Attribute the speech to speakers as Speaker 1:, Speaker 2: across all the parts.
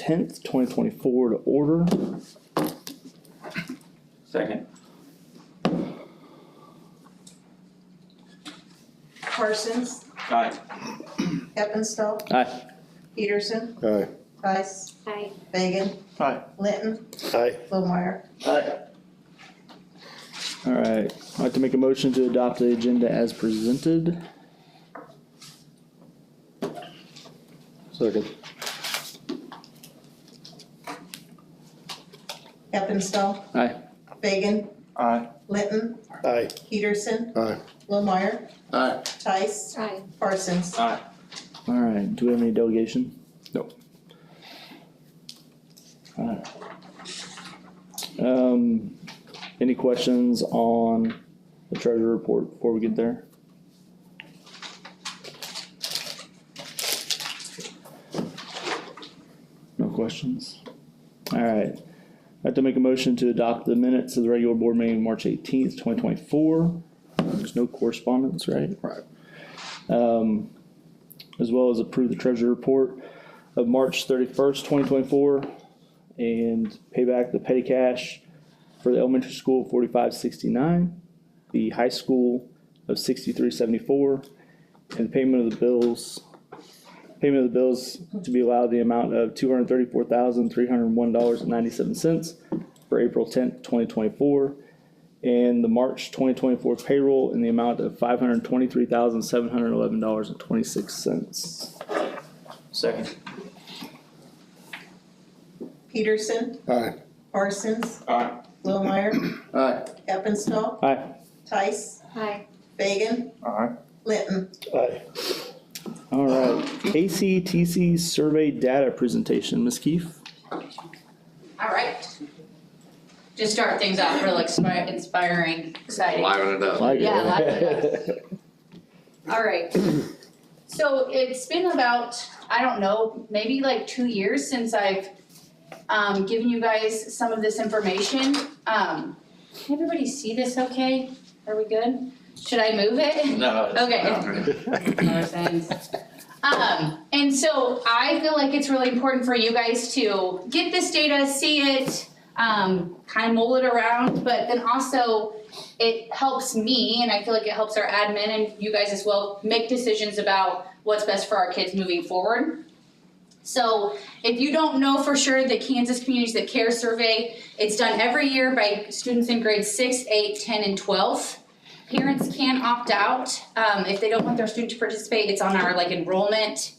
Speaker 1: 10th, 2024 to order.
Speaker 2: Second.
Speaker 3: Parsons,
Speaker 2: Aye.
Speaker 3: Eppenstall,
Speaker 1: Aye.
Speaker 3: Peterson,
Speaker 4: Aye.
Speaker 3: Tice,
Speaker 5: Aye.
Speaker 3: Fagan,
Speaker 2: Aye.
Speaker 3: Linton,
Speaker 4: Aye.
Speaker 3: Lohmeyer.
Speaker 2: Aye.
Speaker 1: All right, I'd like to make a motion to adopt the agenda as presented.
Speaker 4: Second.
Speaker 3: Eppenstall,
Speaker 1: Aye.
Speaker 3: Fagan,
Speaker 2: Aye.
Speaker 3: Linton,
Speaker 4: Aye.
Speaker 3: Peterson,
Speaker 4: Aye.
Speaker 3: Lohmeyer,
Speaker 2: Aye.
Speaker 3: Tice,
Speaker 5: Aye.
Speaker 3: Parsons.
Speaker 2: Aye.
Speaker 1: All right, do we have any delegation?
Speaker 4: No.
Speaker 1: All right. Any questions on the treasurer report before we get there? No questions? All right. I'd like to make a motion to adopt the minutes of the regular board meeting March 18th, 2024. There's no correspondence, right?
Speaker 4: Right.
Speaker 1: As well as approve the treasurer report of March 31st, 2024, and pay back the petty cash for the elementary school, $45.69, the high school of $63.74, and payment of the bills to be allowed the amount of $234,301.97 for April 10th, 2024, and the March 2024 payroll in the amount of $523,711.26.
Speaker 2: Second.
Speaker 3: Peterson,
Speaker 4: Aye.
Speaker 3: Parsons,
Speaker 2: Aye.
Speaker 3: Lohmeyer,
Speaker 2: Aye.
Speaker 3: Eppenstall,
Speaker 1: Aye.
Speaker 3: Tice,
Speaker 5: Aye.
Speaker 3: Fagan,
Speaker 2: Aye.
Speaker 3: Linton.
Speaker 4: Aye.
Speaker 1: All right, ACTC survey data presentation, Ms. Keefe.
Speaker 6: All right. Just start things off real inspiring, exciting.
Speaker 4: Liven it up.
Speaker 1: Like it.
Speaker 6: Yeah, liven All right. So it's been about, I don't know, maybe like 2 years since I've given you guys some of this information. Can everybody see this okay? Are we good? Should I move it?
Speaker 2: No.
Speaker 6: Okay. And so I feel like it's really important for you guys to get this data, see it, kind of mull it around, but then also it helps me, and I feel like it helps our admin and you guys as well, make decisions about what's best for our kids moving forward. So if you don't know for sure, the Kansas Communities That Care survey, it's done every year by students in grades 6, 8, 10, and 12. Parents can opt out if they don't want their student to participate. It's on our enrollment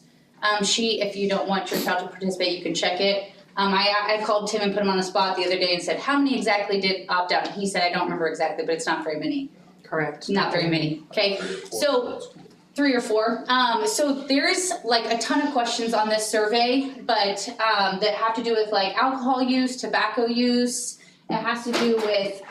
Speaker 6: sheet. If you don't want your child to participate, you can check it. I called Tim and put him on the spot the other day and said, how many exactly did opt out? And he said, I don't remember exactly, but it's not very many.
Speaker 3: Correct.
Speaker 6: Not very many, okay? So 3 or 4. So there's a ton of questions on this survey, but that have to do with alcohol use, tobacco use. It has to do with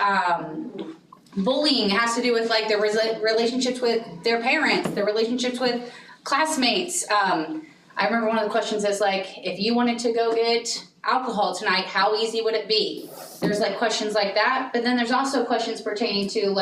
Speaker 6: bullying. It has to do with their relationships with their parents, their relationships with classmates. I remember one of the questions is if you wanted to go get alcohol tonight, how easy would it be? There's questions like that, but then there's also questions pertaining to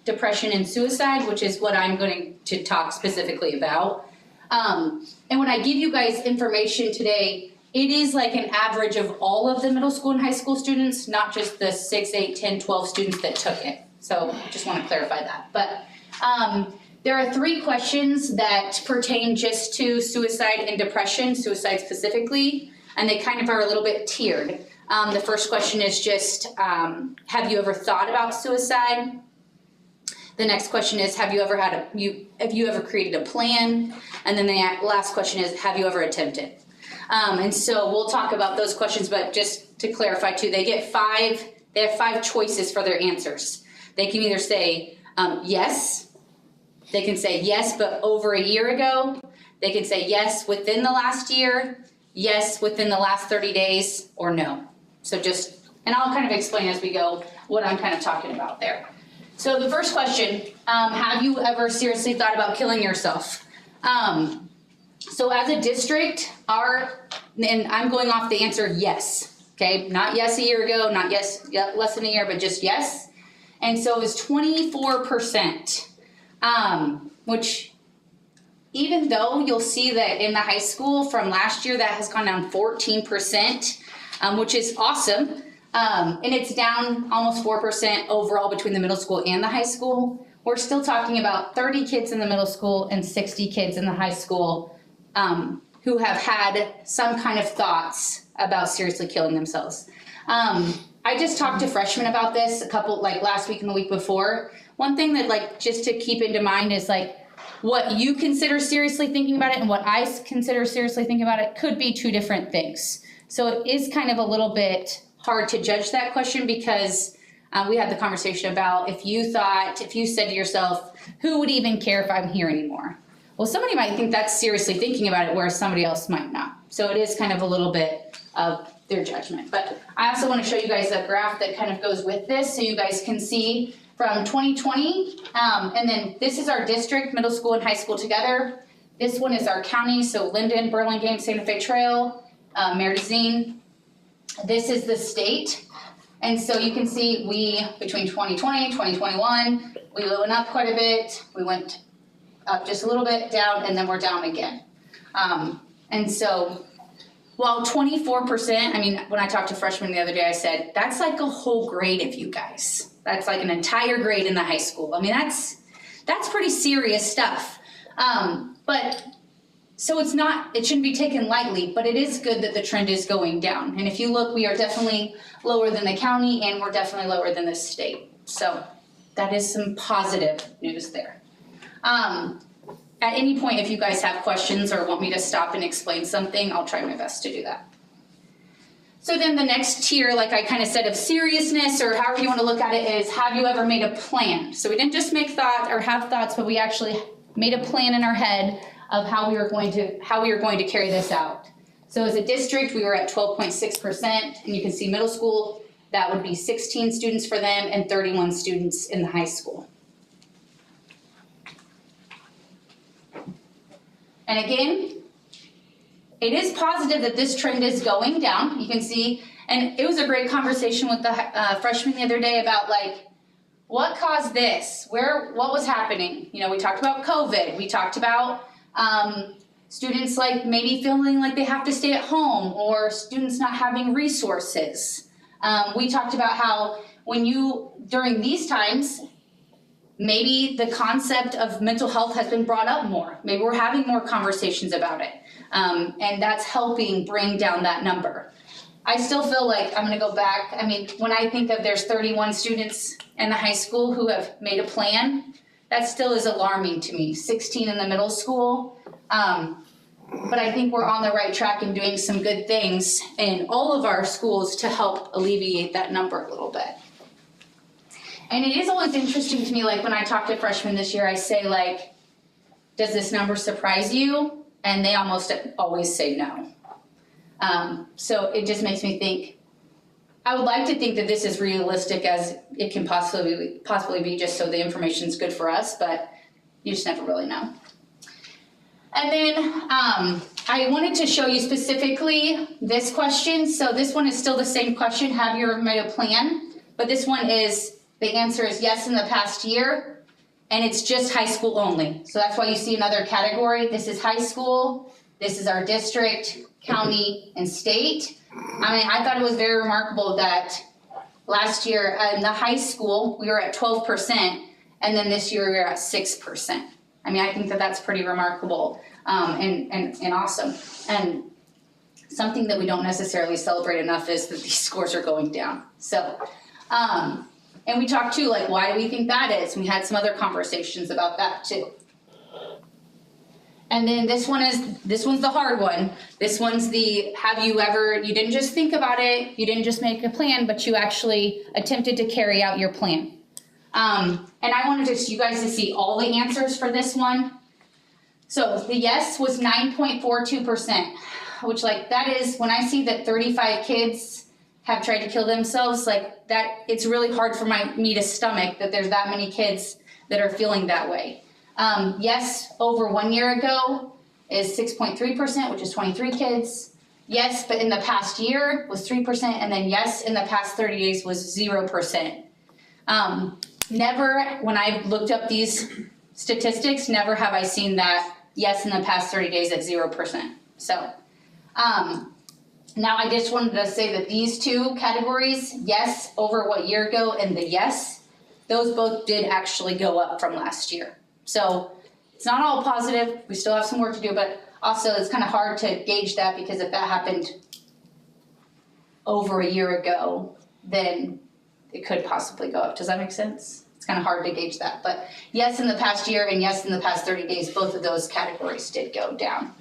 Speaker 6: depression and suicide, which is what I'm going to talk specifically about. And when I give you guys information today, it is an average of all of the middle school and high school students, not just the 6, 8, 10, 12 students that took it. So just want to clarify that. But there are 3 questions that pertain just to suicide and depression, suicide specifically, and they kind of are a little bit tiered. The first question is just, have you ever thought about suicide? The next question is, have you ever created a plan? And then the last question is, have you ever attempted? And so we'll talk about those questions, but just to clarify too, they have 5 choices for their answers. They can either say yes, they can say yes, but over a year ago. They can say yes within the last year, yes within the last 30 days, or no. So and I'll kind of explain as we go what I'm kind of talking about there. So the first question, have you ever seriously thought about killing yourself? So as a district, and I'm going off the answer yes, okay? Not yes a year ago, not yes less than a year, but just yes. And so it was 24%, which even though you'll see that in the high school from last year, that has gone down 14%, which is awesome. And it's down almost 4% overall between the middle school and the high school. We're still talking about 30 kids in the middle school and 60 kids in the high school who have had some kind of thoughts about seriously killing themselves. I just talked to freshmen about this a couple, like last week and the week before. One thing that like just to keep into mind is like what you consider seriously thinking about it and what I consider seriously thinking about it could be two different things. So it is kind of a little bit hard to judge that question because we had the conversation about if you said to yourself, who would even care if I'm here anymore? Well, somebody might think that's seriously thinking about it, whereas somebody else might not. So it is kind of a little bit of their judgment. But I also want to show you guys a graph that kind of goes with this so you guys can see from 2020, and then this is our district, middle school and high school together. This one is our county, so Linden, Burlingame, Santa Fe Trail, Meridine. This is the state. And so you can see between 2020, 2021, we went up quite a bit. We went up just a little bit, down, and then we're down again. And so while 24%, I mean, when I talked to freshmen the other day, I said, that's like a whole grade of you guys. That's like an entire grade in the high school. I mean, that's pretty serious stuff. But so it shouldn't be taken lightly, but it is good that the trend is going down. And if you look, we are definitely lower than the county and we're definitely lower than the state. So that is some positive news there. At any point, if you guys have questions or want me to stop and explain something, I'll try my best to do that. So then the next tier, like I kind of said, of seriousness or however you want to look at it is, have you ever made a plan? So we didn't just make thought or have thoughts, but we actually made a plan in our head of how we were going to carry this out. So as a district, we were at 12.6%, and you can see middle school, that would be 16 students for them and 31 students in the high school. And again, it is positive that this trend is going down. You can see, and it was a great conversation with the freshmen the other day about like, what caused this? What was happening? You know, we talked about COVID. We talked about students like maybe feeling like they have to stay at home or students not having resources. We talked about how during these times, maybe the concept of mental health has been brought up more. Maybe we're having more conversations about it. And that's helping bring down that number. I still feel like I'm gonna go back. I mean, when I think of there's 31 students in the high school who have made a plan, that still is alarming to me. 16 in the middle school. But I think we're on the right track and doing some good things in all of our schools to help alleviate that number a little bit. And it is always interesting to me, like when I talk to freshmen this year, I say like, does this number surprise you? And they almost always say no. So it just makes me think, I would like to think that this is realistic as it can possibly be just so the information is good for us, but you just never really know. And then I wanted to show you specifically this question. So this one is still the same question, have you ever made a plan? But this one is, the answer is yes in the past year, and it's just high school only. So that's why you see another category. This is high school, this is our district, county, and state. I mean, I thought it was very remarkable that last year in the high school, we were at 12%, and then this year we were at 6%. I mean, I think that that's pretty remarkable and awesome. And something that we don't necessarily celebrate enough is that these scores are going down. So, and we talked too, like, why do we think that is? We had some other conversations about that too. And then this one's the hard one. This one's you didn't just think about it, you didn't just make a plan, but you actually attempted to carry out your plan. And I wanted you guys to see all the answers for this one. So the yes was 9.42%, which like that is, when I see that 35 kids have tried to kill themselves, like that, it's really hard for me to stomach that there's that many kids that are feeling that way. Yes, over 1 year ago is 6.3%, which is 23 kids. Yes, but in the past year was 3%, and then yes, in the past 30 days was 0%. Never, when I've looked up these statistics, never have I seen that yes in the past 30 days at 0%. So, now I just wanted to say that these two categories, yes over what year ago and the yes, those both did actually go up from last year. So it's not all positive, we still have some work to do, but also it's kind of hard to gauge that because if that happened over a year ago, then it could possibly go up. Does that make sense? It's kind of hard to gauge that, but yes in the past year and yes in the past 30 days, both of those categories did go down.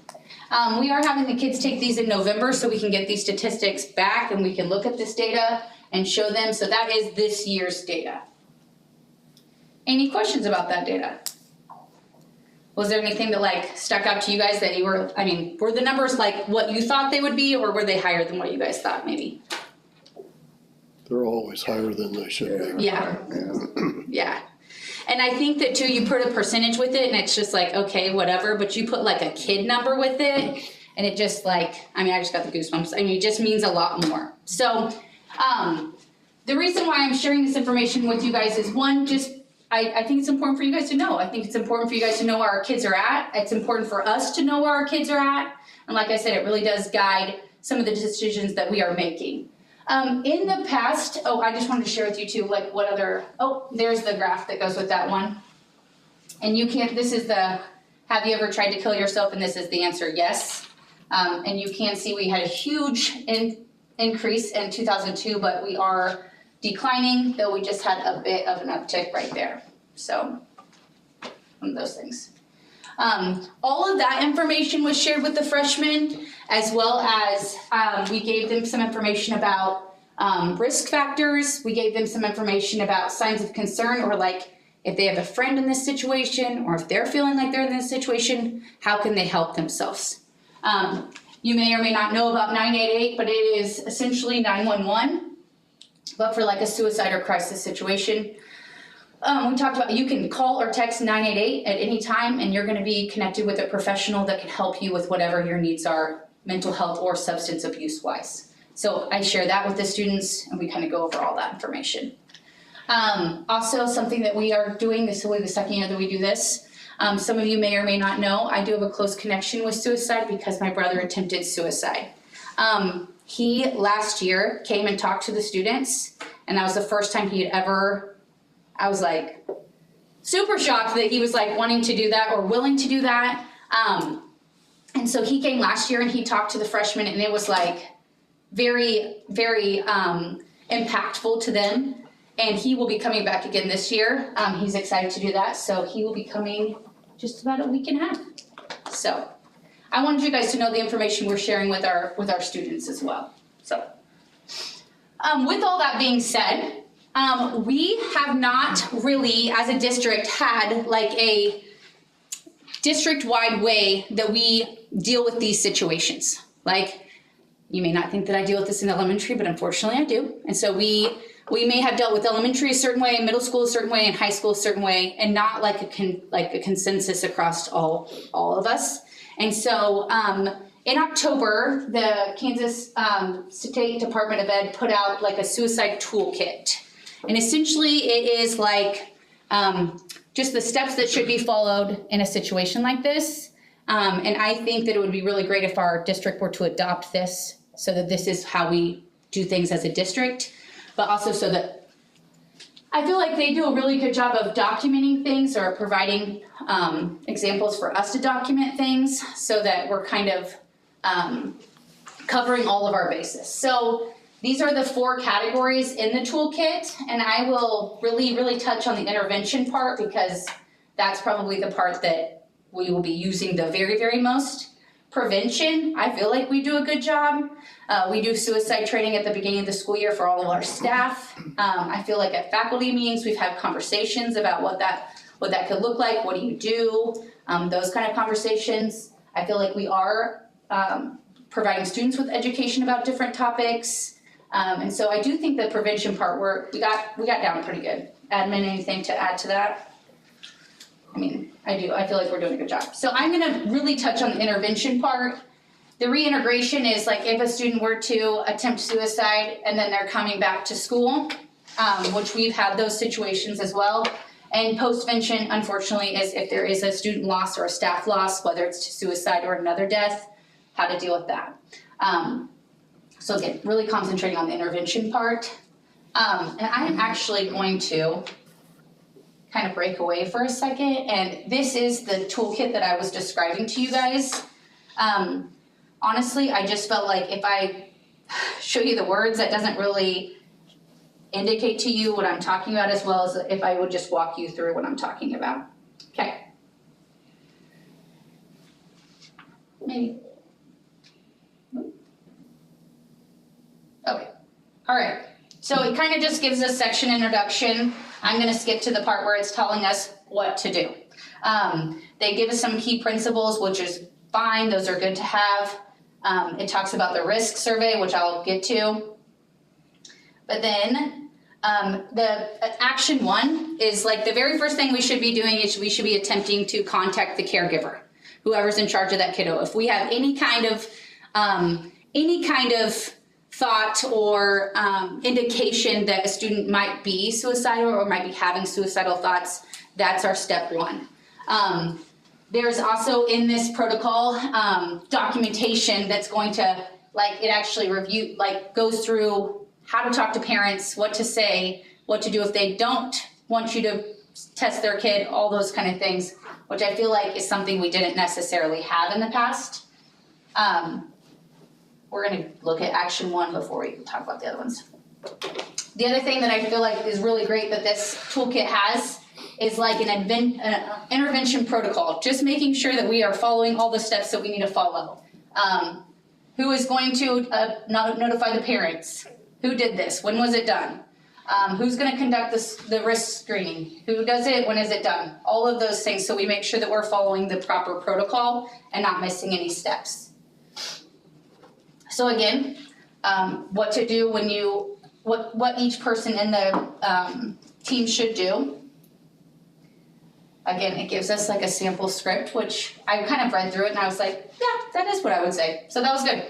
Speaker 6: We are having the kids take these in November so we can get these statistics back and we can look at this data and show them. So that is this year's data. Any questions about that data? Was there anything that like stuck out to you guys that you were, I mean, were the numbers like what you thought they would be or were they higher than what you guys thought maybe?
Speaker 4: They're always higher than they should be.
Speaker 6: Yeah. Yeah. And I think that too, you put a percentage with it and it's just like, okay, whatever, but you put like a kid number with it and it just like, I mean, I just got the goosebumps. I mean, it just means a lot more. So, the reason why I'm sharing this information with you guys is one, just, I think it's important for you guys to know. I think it's important for you guys to know where our kids are at. It's important for us to know where our kids are at. And like I said, it really does guide some of the decisions that we are making. In the past, I just wanted to share with you too, like what other, there's the graph that goes with that one. And this is the, have you ever tried to kill yourself? And this is the answer, yes. And you can see we had a huge increase in 2002, but we are declining, though we just had a bit of an uptick right there. So, one of those things. All of that information was shared with the freshmen, as well as we gave them some information about risk factors. We gave them some information about signs of concern, or like if they have a friend in this situation, or if they're feeling like they're in this situation, how can they help themselves? You may or may not know about 988, but it is essentially 911, but for like a suicide or crisis situation. We talked about you can call or text 988 at any time and you're going to be connected with a professional that can help you with whatever your needs are, mental health or substance abuse wise. So I share that with the students and we kind of go over all that information. Also something that we are doing, this will be the second year that we do this. Some of you may or may not know, I do have a close connection with suicide because my brother attempted suicide. He last year came and talked to the students and that was the first time he had ever, I was like super shocked that he was like wanting to do that or willing to do that. And so he came last year and he talked to the freshmen and it was like very, very impactful to them. And he will be coming back again this year. He's excited to do that. So he will be coming just about a week and a half. So I wanted you guys to know the information we're sharing with our students as well. So with all that being said, we have not really, as a district, had like a district-wide way that we deal with these situations. Like, you may not think that I deal with this in elementary, but unfortunately I do. And so we may have dealt with elementary a certain way, middle school a certain way, and high school a certain way, and not like a consensus across all of us. And so in October, the Kansas State Department of Ed put out like a suicide toolkit. And essentially it is like just the steps that should be followed in a situation like this. And I think that it would be really great if our district were to adopt this so that this is how we do things as a district, but also so that I feel like they do a really good job of documenting things or providing examples for us to document things so that we're kind of covering all of our bases. So these are the 4 categories in the toolkit, and I will really, really touch on the intervention part because that's probably the part that we will be using the very, very most. Prevention, I feel like we do a good job. We do suicide training at the beginning of the school year for all of our staff. I feel like at faculty meetings, we've had conversations about what that could look like. What do you do? Those kind of conversations. I feel like we are providing students with education about different topics. And so I do think the prevention part we got down pretty good. Admin, anything to add to that? I mean, I do. I feel like we're doing a good job. So I'm going to really touch on the intervention part. The reintegration is like if a student were to attempt suicide and then they're coming back to school, which we've had those situations as well. And postvention, unfortunately, is if there is a student loss or a staff loss, whether it's to suicide or another death, how to deal with that. So again, really concentrating on the intervention part. And I'm actually going to kind of break away for a second, and this is the toolkit that I was describing to you guys. Honestly, I just felt like if I show you the words, that doesn't really indicate to you what I'm talking about, as well as if I would just walk you through what I'm talking about. Okay. Maybe. Okay. All right. So it kind of just gives a section introduction. I'm going to skip to the part where it's telling us what to do. They give us some key principles, which is fine. Those are good to have. It talks about the risk survey, which I'll get to. But then the action 1 is like the very first thing we should be doing is we should be attempting to contact the caregiver, whoever's in charge of that kiddo. If we have any kind of thought or indication that a student might be suicidal or might be having suicidal thoughts, that's our step 1. There's also in this protocol documentation that's going to, like, it actually goes through how to talk to parents, what to say, what to do if they don't want you to test their kid, all those kind of things, which I feel like is something we didn't necessarily have in the past. We're going to look at action 1 before we talk about the other ones. The other thing that I feel like is really great that this toolkit has is like an intervention protocol, just making sure that we are following all the steps that we need to follow. Who is going to notify the parents? Who did this? When was it done? Who's going to conduct the risk screening? Who does it? When is it done? All of those things, so we make sure that we're following the proper protocol and not missing any steps. So again, what to do when what each person in the team should do. Again, it gives us like a sample script, which I kind of read through it and I was like, yeah, that is what I would say. So that was good.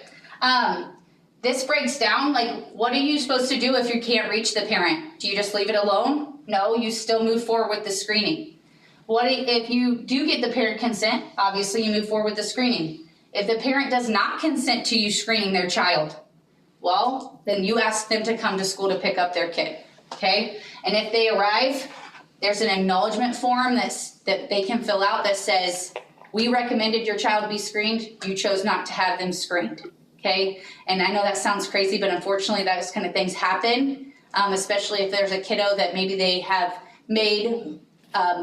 Speaker 6: This breaks down, like, what are you supposed to do if you can't reach the parent? Do you just leave it alone? No, you still move forward with the screening. What if you do get the parent consent? Obviously, you move forward with the screening. If the parent does not consent to you screening their child, well, then you ask them to come to school to pick up their kid, okay? And if they arrive, there's an acknowledgement form that they can fill out that says, we recommended your child be screened, you chose not to have them screened, okay? And I know that sounds crazy, but unfortunately those kind of things happen, especially if there's a kiddo that maybe they have made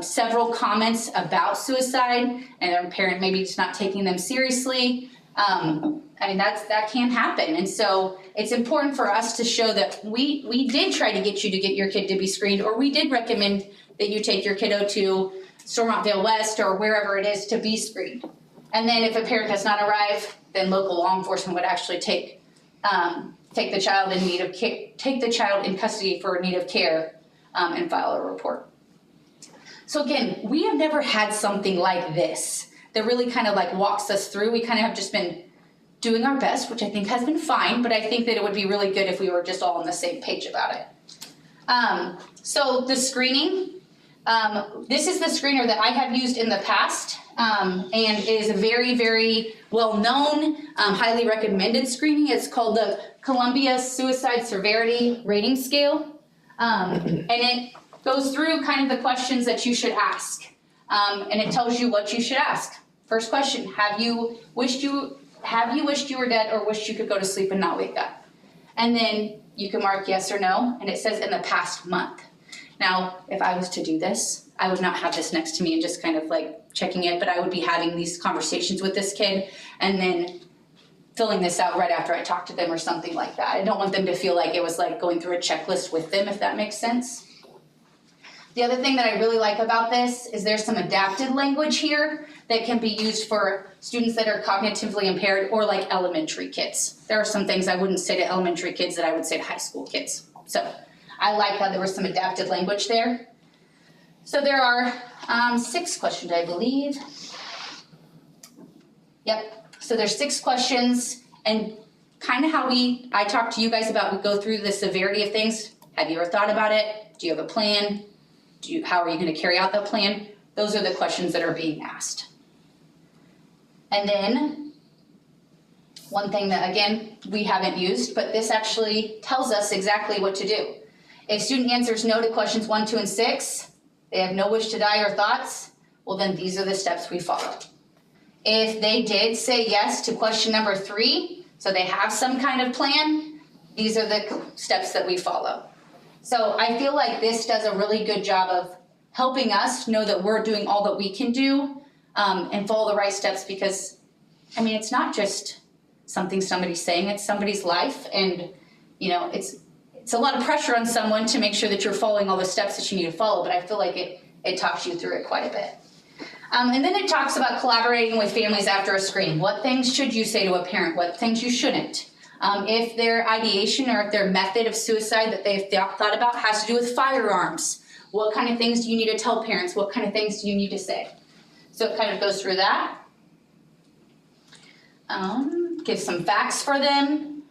Speaker 6: several comments about suicide and their parent maybe just not taking them seriously. I mean, that can happen. And so it's important for us to show that we did try to get you to get your kid to be screened, or we did recommend that you take your kiddo to Stormontvale West or wherever it is to be screened. And then if a parent does not arrive, then local law enforcement would actually take the child in need of care, take the child in custody for need of care, and file a report. So again, we have never had something like this that really kind of like walks us through. We kind of have just been doing our best, which I think has been fine, but I think that it would be really good if we were just all on the same page about it. So the screening, this is the screener that I have used in the past, and is a very, very well-known, highly recommended screening. It's called the Columbia Suicide Severity Rating Scale, and it goes through kind of the questions that you should ask, and it tells you what you should ask. First question: Have you wished you were dead or wished you could go to sleep and not wake up? And then you can mark yes or no, and it says in the past month. Now, if I was to do this, I would not have this next to me and just kind of like checking it, but I would be having these conversations with this kid and then filling this out right after I talk to them or something like that. I don't want them to feel like it was like going through a checklist with them, if that makes sense. The other thing that I really like about this is there's some adapted language here that can be used for students that are cognitively impaired or like elementary kids. There are some things I wouldn't say to elementary kids that I would say to high school kids. So I like how there was some adapted language there. So there are 6 questions, I believe. Yep, so there's 6 questions, and kind of how I talked to you guys about, we go through the severity of things. Have you ever thought about it? Do you have a plan? how are you gonna carry out the plan? Those are the questions that are being asked. And then, one thing that, again, we haven't used, but this actually tells us exactly what to do. If student answers no to questions 1, 2, and 6, they have no wish to die or thoughts, well then these are the steps we follow. If they did say yes to question number 3, so they have some kind of plan, these are the steps that we follow. So I feel like this does a really good job of helping us know that we're doing all that we can do and follow the right steps, because, I mean, it's not just something somebody's saying, it's somebody's life, and, you know, it's a lot of pressure on someone to make sure that you're following all the steps that you need to follow, but I feel like it talks you through it quite a bit. And then it talks about collaborating with families after a screening. What things should you say to a parent? What things you shouldn't? If their ideation or if their method of suicide that they've thought about has to do with firearms, what kind of things do you need to tell parents? What kind of things do you need to say? So it kind of goes through that. Give some facts for them.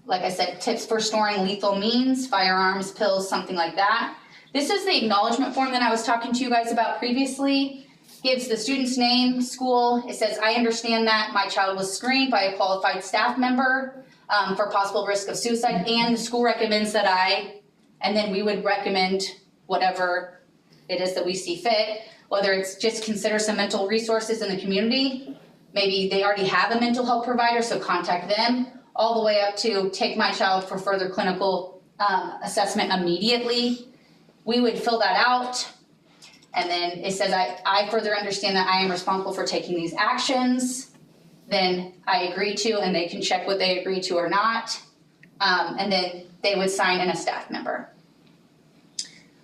Speaker 6: Like I said, tips for storing lethal means, firearms, pills, something like that. This is the acknowledgement form that I was talking to you guys about previously. Gives the student's name, school. It says, I understand that my child was screened by a qualified staff member for possible risk of suicide, and the school recommends that and then we would recommend whatever it is that we see fit, whether it's just consider some mental resources in the community. Maybe they already have a mental health provider, so contact them, all the way up to take my child for further clinical assessment immediately. We would fill that out, and then it says, I further understand that I am responsible for taking these actions. Then I agree to, and they can check what they agree to or not, and then they would sign in a staff member.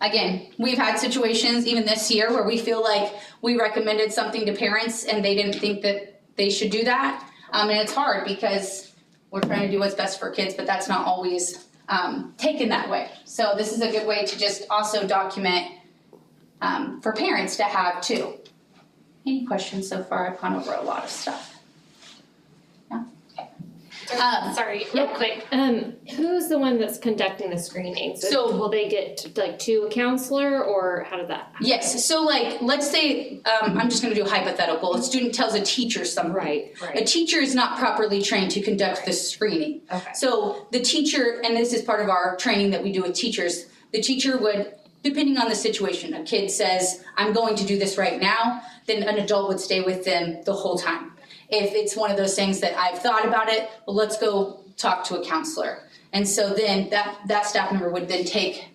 Speaker 6: Again, we've had situations even this year where we feel like we recommended something to parents and they didn't think that they should do that. And it's hard because we're trying to do what's best for kids, but that's not always taken that way. So this is a good way to just also document for parents to have too. Any questions so far? I've gone over a lot of stuff. No? Okay.
Speaker 5: Sorry, real quick. Who's the one that's conducting the screening? So will they get to a counselor, or how does that happen?
Speaker 6: Yes, so like, let's say, I'm just gonna do a hypothetical. A student tells a teacher something.
Speaker 5: Right.
Speaker 6: A teacher is not properly trained to conduct this screening.
Speaker 5: Okay.
Speaker 6: So the teacher, and this is part of our training that we do with teachers, the teacher would, depending on the situation, a kid says, I'm going to do this right now, then an adult would stay with them the whole time. If it's one of those things that I've thought about it, well, let's go talk to a counselor. And so then that staff member would then take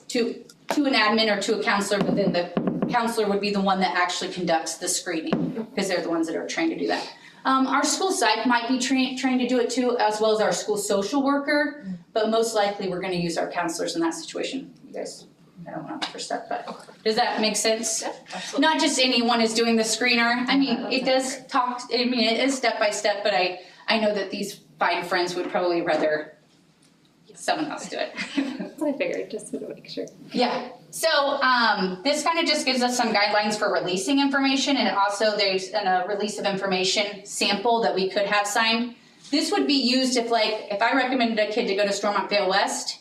Speaker 6: to an admin or to a counselor, but then the counselor would be the one that actually conducts the screening, because they're the ones that are trained to do that. Our school psych might be trained to do it too, as well as our school social worker, but most likely we're gonna use our counselors in that situation. You guys, I don't want to overstep, but does that make sense?
Speaker 5: Yeah, absolutely.
Speaker 6: Not just anyone is doing the screener. I mean, it does talk, I mean, it is step by step, but I know that these fine friends would probably rather someone else do it.
Speaker 5: I figured, just to make sure.
Speaker 6: Yeah, so this kind of just gives us some guidelines for releasing information, and also there's a release of information sample that we could have signed. This would be used if I recommended a kid to go to Stormont Vale West,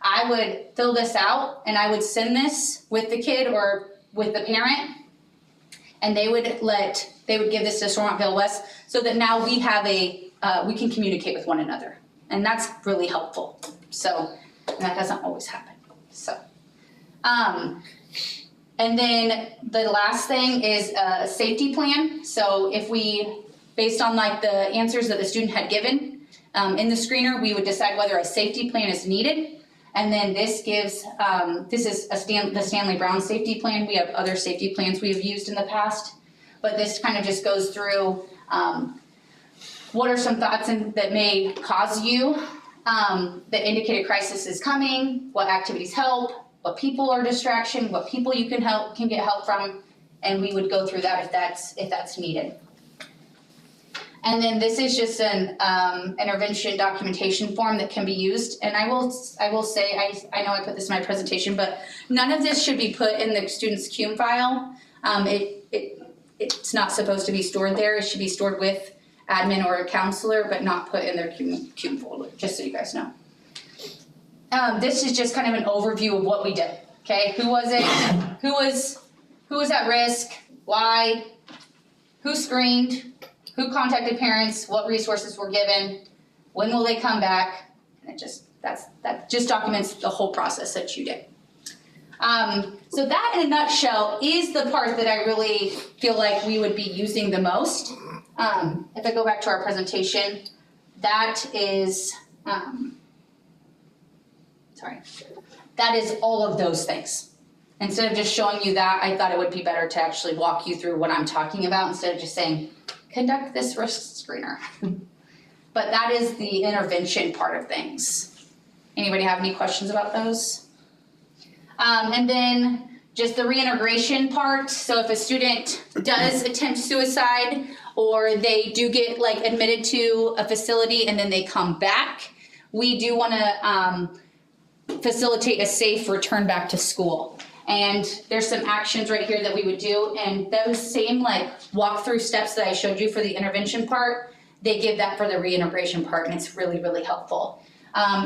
Speaker 6: I would fill this out and I would send this with the kid or with the parent, and they would give this to Stormont Vale West, so that now we have we can communicate with one another, and that's really helpful. So, and that doesn't always happen. So, and then the last thing is a safety plan. So if based on like the answers that the student had given in the screener, we would decide whether a safety plan is needed. And then this gives, this is the Stanley Brown safety plan. We have other safety plans we have used in the past, but this kind of just goes through what are some thoughts that may cause you that indicate a crisis is coming, what activities help, what people are distraction, what people you can get help from, and we would go through that if that's needed. And then this is just an intervention documentation form that can be used. And I will say, I know I put this in my presentation, but none of this should be put in the student's CUME file. It's not supposed to be stored there. It should be stored with admin or a counselor, but not put in their CUME folder, just so you guys know. this is just kind of an overview of what we did. Okay, who was it? Who was at risk? Why? Who screened? Who contacted parents? What resources were given? When will they come back? And that just documents the whole process that you did. So that in a nutshell is the part that I really feel like we would be using the most. If I go back to our presentation, that is, that is all of those things. Instead of just showing you that, I thought it would be better to actually walk you through what I'm talking about instead of just saying, conduct this risk screener. But that is the intervention part of things. Anybody have any questions about those? And then just the reintegration part. So if a student does attempt suicide or they do get like admitted to a facility and then they come back, we do want to facilitate a safe return back to school. And there's some actions right here that we would do, and those same like walkthrough steps that I showed you for the intervention part, they give that for the reintegration part, and it's really, really helpful.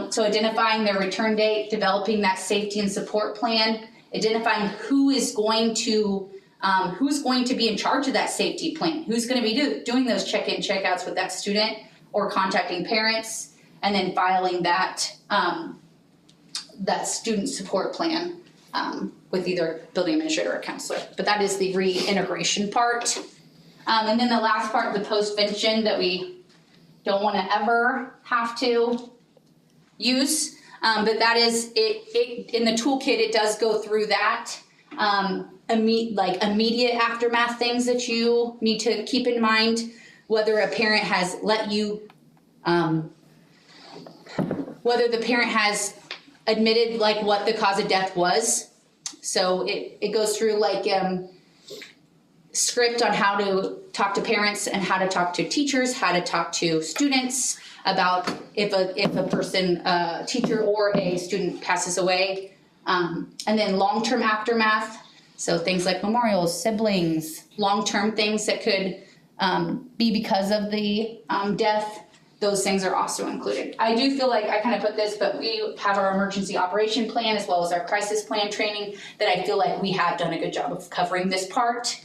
Speaker 6: So identifying their return date, developing that safety and support plan, identifying who is going to be in charge of that safety plan, who's going to be doing those check-in, check-outs with that student, or contacting parents, and then filing that that student support plan with either building administrator or counselor. But that is the reintegration part. And then the last part, the postvention, that we don't want to ever have to use. But that is, it in the toolkit, it does go through that. Immediate aftermath things that you need to keep in mind, whether a parent has let you, whether the parent has admitted like what the cause of death was. So it goes through like script on how to talk to parents and how to talk to teachers, how to talk to students about if a person, teacher or a student passes away. And then long-term aftermath. So things like memorials, siblings, long-term things that could be because of the death. Those things are also included. I do feel like I kind of put this, but we have our emergency operation plan as well as our crisis plan training that I feel like we have done a good job of covering this part.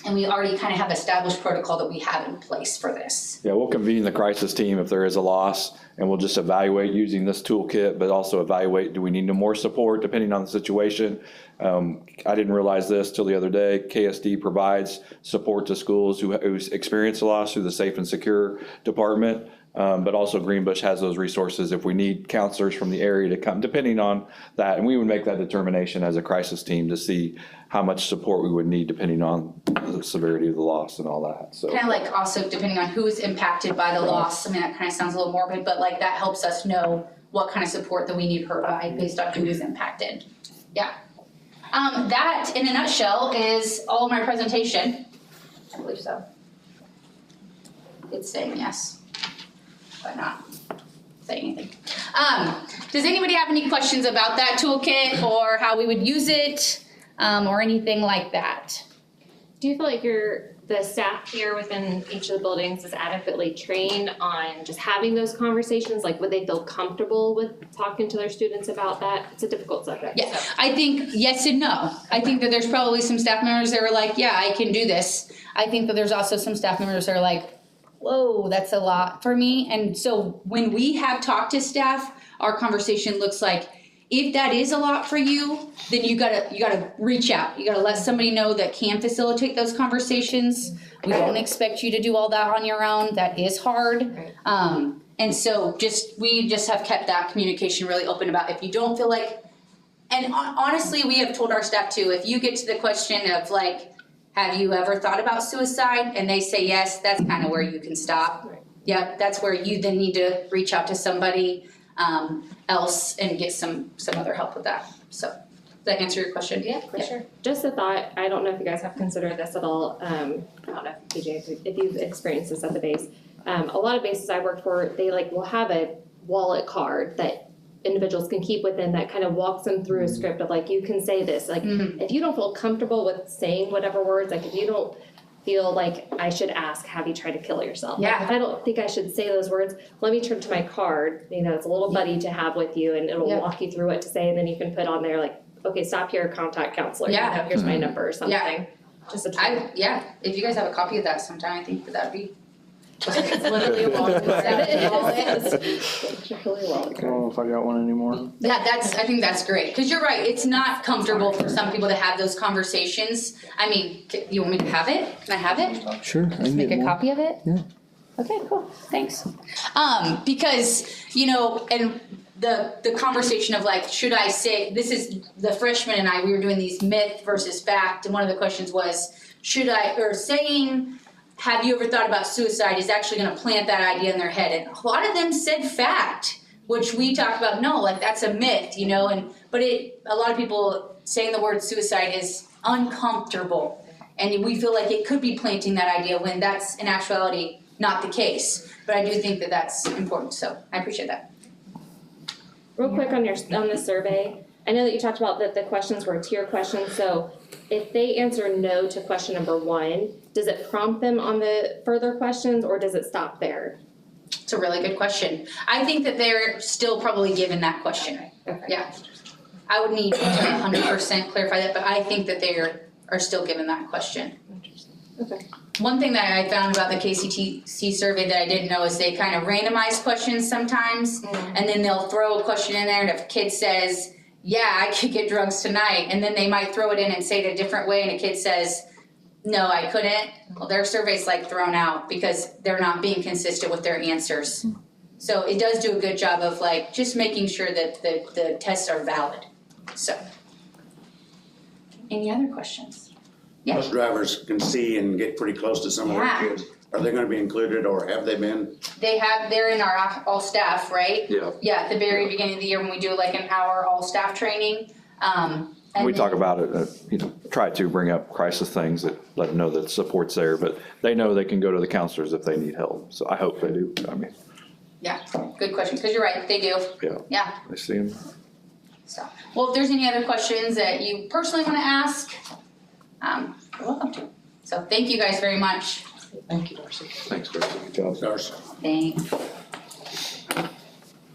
Speaker 6: And we already kind of have established protocol that we have in place for this.
Speaker 7: Yeah, we'll convene the crisis team if there is a loss, and we'll just evaluate using this toolkit, but also evaluate, do we need more support depending on the situation? I didn't realize this till the other day. KSD provides support to schools who experience a loss through the Safe and Secure department. But also Greenbush has those resources if we need counselors from the area to come, depending on that. And we would make that determination as a crisis team to see how much support we would need depending on the severity of the loss and all that. So
Speaker 6: kind of like also depending on who is impacted by the loss. I mean, that kind of sounds a little morbid, but like that helps us know what kind of support that we need her by based on who is impacted. Yeah. That in a nutshell is all of my presentation. I believe so. It's saying yes. But not say anything. Does anybody have any questions about that toolkit or how we would use it or anything like that?
Speaker 5: Do you feel like the staff here within each of the buildings is adequately trained on just having those conversations? Like, would they feel comfortable with talking to their students about that? It's a difficult subject.
Speaker 6: Yeah,
Speaker 5: so.
Speaker 6: I think yes and no. I think that there's probably some staff members that are like, yeah, I can do this. I think that there's also some staff members that are like, whoa, that's a lot for me. And so when we have talked to staff, our conversation looks like, if that is a lot for you, then you gotta reach out. You gotta let somebody know that can facilitate those conversations. We don't expect you to do all that on your own. That is hard. And so we just have kept that communication really open about if you don't feel like, and honestly, we have told our staff too, if you get to the question of like, have you ever thought about suicide? And they say yes, that's kind of where you can stop.
Speaker 5: Right.
Speaker 6: Yep, that's where you then need to reach out to somebody else and get some other help with that. So, does that answer your question?
Speaker 5: Yeah, for sure. Just a thought, I don't know if you guys have considered this at all. I don't know, PJ, if you've experienced this at the base. A lot of bases I worked for, they will have a wallet card that individuals can keep within that kind of walks them through a script of like, you can say this. Like, if you don't feel comfortable with saying whatever words, like if you don't feel like I should ask, have you tried to kill yourself?
Speaker 6: Yeah.
Speaker 5: Like, if I don't think I should say those words, let me turn to my card, it's a little buddy to have with you, and it'll
Speaker 6: Yeah.
Speaker 5: walk you through what to say, and then you can put on there like, okay, stop here, contact counselor,
Speaker 6: Yeah.
Speaker 5: here's my number or something. Just a tool.
Speaker 6: If you guys have a copy of that sometime, I think that'd be.
Speaker 5: It's literally a wallet card. It is. It's literally a wallet
Speaker 1: I
Speaker 5: card.
Speaker 1: don't know if I got one anymore.
Speaker 6: Yeah, I think that's great, cause you're right, it's not comfortable for some people to have those conversations. I mean, you want me to have it? Can I have it?
Speaker 1: Sure, I can
Speaker 6: Make
Speaker 1: get
Speaker 6: a
Speaker 1: more.
Speaker 6: copy of it?
Speaker 1: Yeah.
Speaker 6: Okay, cool, thanks. Because, and the conversation of like, should I say, this is the freshman and I, we were doing these myth versus fact, and one of the questions was, saying, have you ever thought about suicide is actually gonna plant that idea in their head, and a lot of them said fact, which we talked about, no, like that's a myth, but a lot of people saying the word suicide is uncomfortable, and we feel like it could be planting that idea when that's in actuality not the case, but I do think that that's important, so I appreciate that.
Speaker 5: Real quick on the survey, I know that you talked about that the questions were tier questions, so if they answer no to question number 1, does it prompt them on the further questions, or does it stop there?
Speaker 6: It's a really good question. I think that they're still probably given that question.
Speaker 5: Okay.
Speaker 6: Yeah. I would need to 100% clarify that, but I think that they are still given that question.
Speaker 5: Okay.
Speaker 6: One thing that I found about the KCTC survey that I didn't know is they kind of randomize questions sometimes, and then they'll throw a question in there, and if a kid says, yeah, I could get drugs tonight, and then they might throw it in and say it a different way, and a kid says, no, I couldn't. Well, their survey's like thrown out because they're not being consistent with their answers. So it does do a good job of like just making sure that the tests are valid. So, any other questions? Yeah.
Speaker 2: Bus drivers can see and get pretty close to some of
Speaker 6: Yeah.
Speaker 2: our kids. Are they gonna be included, or have they been?
Speaker 6: They're in our all staff, right?
Speaker 7: Yeah.
Speaker 6: Yeah, at the very beginning of the year when we do like an hour all staff training. And
Speaker 7: We
Speaker 6: then-
Speaker 7: talk about it, try to bring up crisis things that let them know that support's there, but they know they can go to the counselors if they need help. So I hope they do. I mean,
Speaker 6: Yeah, good question, because you're right, they do.
Speaker 7: yeah,
Speaker 6: Yeah,
Speaker 7: I see them.
Speaker 6: so, well, if there's any other questions that you personally want to ask, you're welcome to. So thank you guys very much.
Speaker 3: Thank you, Darcy.
Speaker 7: Thanks, Chris. Good job.
Speaker 2: Darcy?
Speaker 6: Thanks.
Speaker 1: Is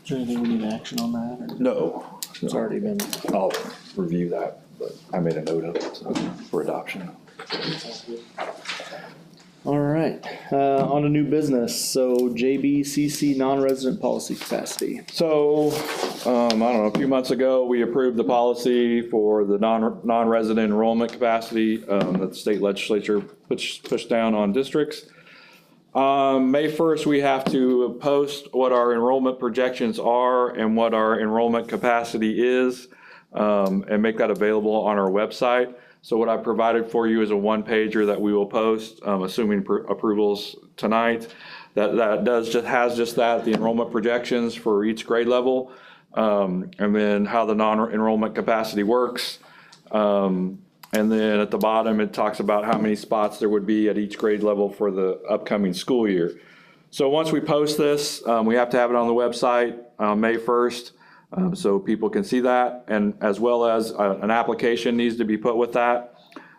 Speaker 1: there anything we need action on that, or
Speaker 7: No,
Speaker 1: it's already been?
Speaker 7: I'll review that, but I made a note of it for adoption.
Speaker 1: All right, on to new business, so JBCC non-resident policy capacity.
Speaker 7: So, I don't know, a few months ago, we approved the policy for the non-resident enrollment capacity that the state legislature pushed down on districts. May 1st, we have to post what our enrollment projections are and what our enrollment capacity is, and make that available on our website. So what I provided for you is a one-pager that we will post, assuming approvals tonight. That has just that, the enrollment projections for each grade level, and then how the non-enrollment capacity works. And then at the bottom, it talks about how many spots there would be at each grade level for the upcoming school year. So once we post this, we have to have it on the website, May 1st. So people can see that, and as well as an application needs to be put with that.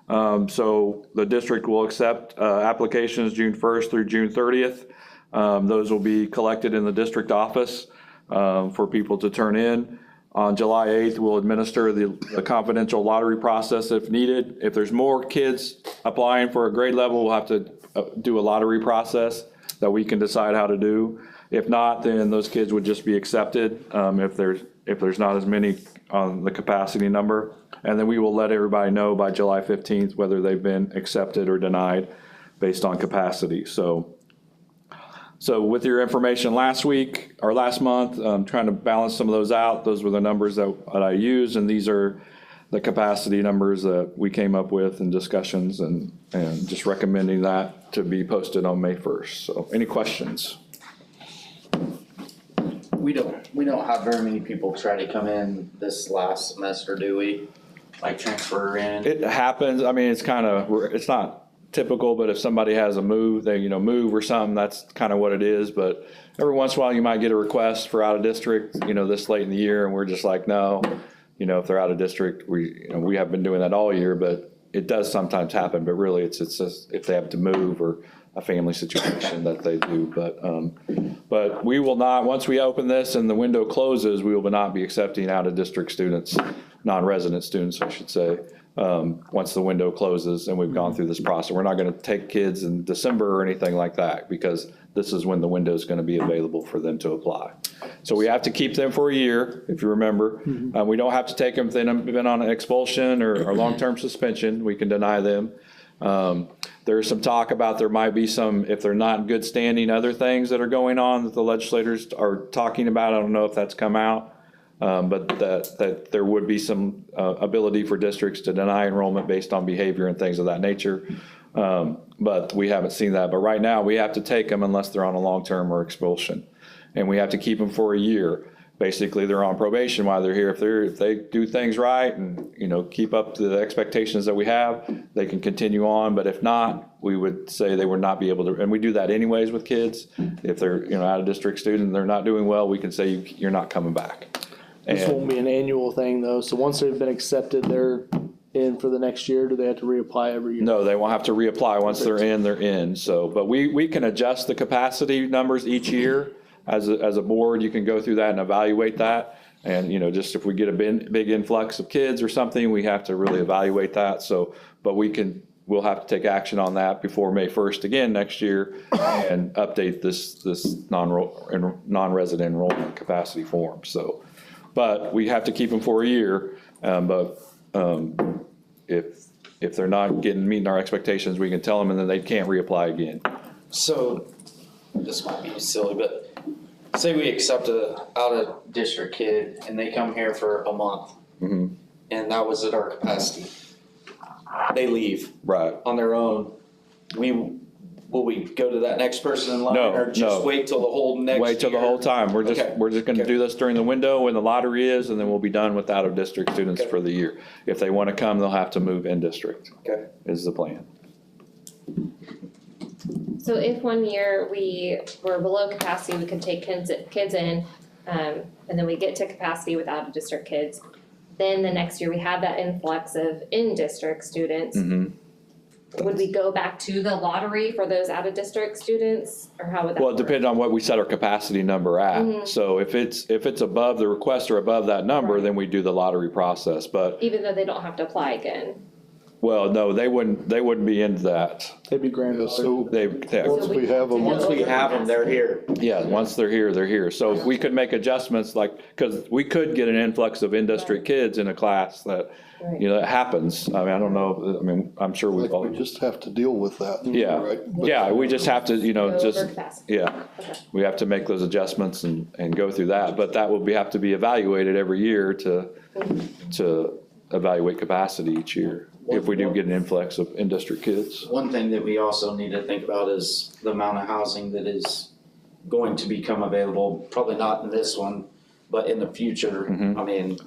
Speaker 7: So the district will accept applications June 1st through June 30th. Those will be collected in the district office for people to turn in. On July 8th, we'll administer the confidential lottery process if needed. If there's more kids applying for a grade level, we'll have to do a lottery process that we can decide how to do. If not, then those kids would just be accepted if there's not as many on the capacity number. And then we will let everybody know by July 15th whether they've been accepted or denied based on capacity. So with your information last week or last month, trying to balance some of those out, those were the numbers that I used, and these are the capacity numbers that we came up with in discussions, and just recommending that to be posted on May 1st. So any questions?
Speaker 8: We don't have very many people try to come in this last semester, do we? Like transfer in?
Speaker 7: It happens. I mean, it's not typical, but if somebody has a move, they, move or something, that's kind of what it is. But every once in a while, you might get a request for out of district, this late in the year, and we're just like, no, if they're out of district, we have been doing that all year, but it does sometimes happen, but really it's just if they have to move or a family situation that they do. But we will not, once we open this and the window closes, we will not be accepting out-of-district students, non-resident students, I should say, once the window closes and we've gone through this process. We're not going to take kids in December or anything like that, because this is when the window is going to be available for them to apply. So we have to keep them for a year, if you remember. We don't have to take them if they've been on an expulsion or long-term suspension. We can deny them. There's some talk about there might be some, if they're not in good standing, other things that are going on that the legislators are talking about. I don't know if that's come out. But that there would be some ability for districts to deny enrollment based on behavior and things of that nature. But we haven't seen that. But right now, we have to take them unless they're on a long-term or expulsion. And we have to keep them for a year. Basically, they're on probation while they're here. If they do things right and, keep up to the expectations that we have, they can continue on. But if not, we would say they would not be able to, and we do that anyways with kids. If they're, out-of-district student and they're not doing well, we can say you're not coming back.
Speaker 1: This won't be an annual thing though, so once they've been accepted, they're in for the next year. Do they have to reapply every year?
Speaker 7: No, they won't have to reapply. Once they're in. So, but we can adjust the capacity numbers each year. As a board, you can go through that and evaluate that. And, just if we get a big influx of kids or something, we have to really evaluate that. So, but we'll have to take action on that before May 1st again next year and update this non-resident enrollment capacity form. So, but we have to keep them for a year. If they're not meeting our expectations, we can tell them and then they can't reapply again.
Speaker 8: So, this might be silly, but say we accept a out-of-district kid and they come here for a month.
Speaker 7: Mm-hmm.
Speaker 8: And that was at our capacity. They leave.
Speaker 7: Right.
Speaker 8: On their own. Will we go to that next person in line?
Speaker 7: No,
Speaker 8: or just
Speaker 7: no.
Speaker 8: wait till the whole next
Speaker 7: Wait till the
Speaker 8: year?
Speaker 7: whole time. We're just
Speaker 8: Okay.
Speaker 7: going to do this during the window when the lottery is, and then we'll be done with out-of-district students
Speaker 8: Okay.
Speaker 7: for the year. If they want to come, they'll have to move in district,
Speaker 8: Okay.
Speaker 7: is the plan.
Speaker 5: So if one year we were below capacity, we could take kids in, and then we get to capacity with out-of-district kids. Then the next year we have that influx of in-district students.
Speaker 7: Mm-hmm.
Speaker 5: Would we go back to the lottery for those out-of-district students, or how would that
Speaker 7: Well, it
Speaker 5: work?
Speaker 7: depends on what we set our capacity number at.
Speaker 5: Mhm.
Speaker 7: So if it's above, the requests are above that number,
Speaker 5: Right.
Speaker 7: then we do the lottery process. But,
Speaker 5: Even though they don't have to apply again?
Speaker 7: well, no, they wouldn't be into that.
Speaker 1: They'd be grandfathered.
Speaker 4: So once we have them,
Speaker 8: Once we have them, they're here.
Speaker 7: Yeah, once they're here, they're here. So if we could make adjustments because we could get an influx of in-district kids in a class that,
Speaker 5: Right.
Speaker 7: it happens. I mean, I don't know, I'm sure we've all.
Speaker 4: we just have to deal with that.
Speaker 7: Yeah.
Speaker 4: Right?
Speaker 7: Yeah, we just have to,
Speaker 5: Go over
Speaker 7: just,
Speaker 5: capacity.
Speaker 7: yeah,
Speaker 5: Okay.
Speaker 7: we have to make those adjustments and go through that. But that will have to be evaluated every year to evaluate capacity each year, if we do get an influx of in-district kids.
Speaker 8: One thing that we also need to think about is the amount of housing that is going to become available, probably not in this one, but in the future.
Speaker 7: Mhm.
Speaker 8: I mean,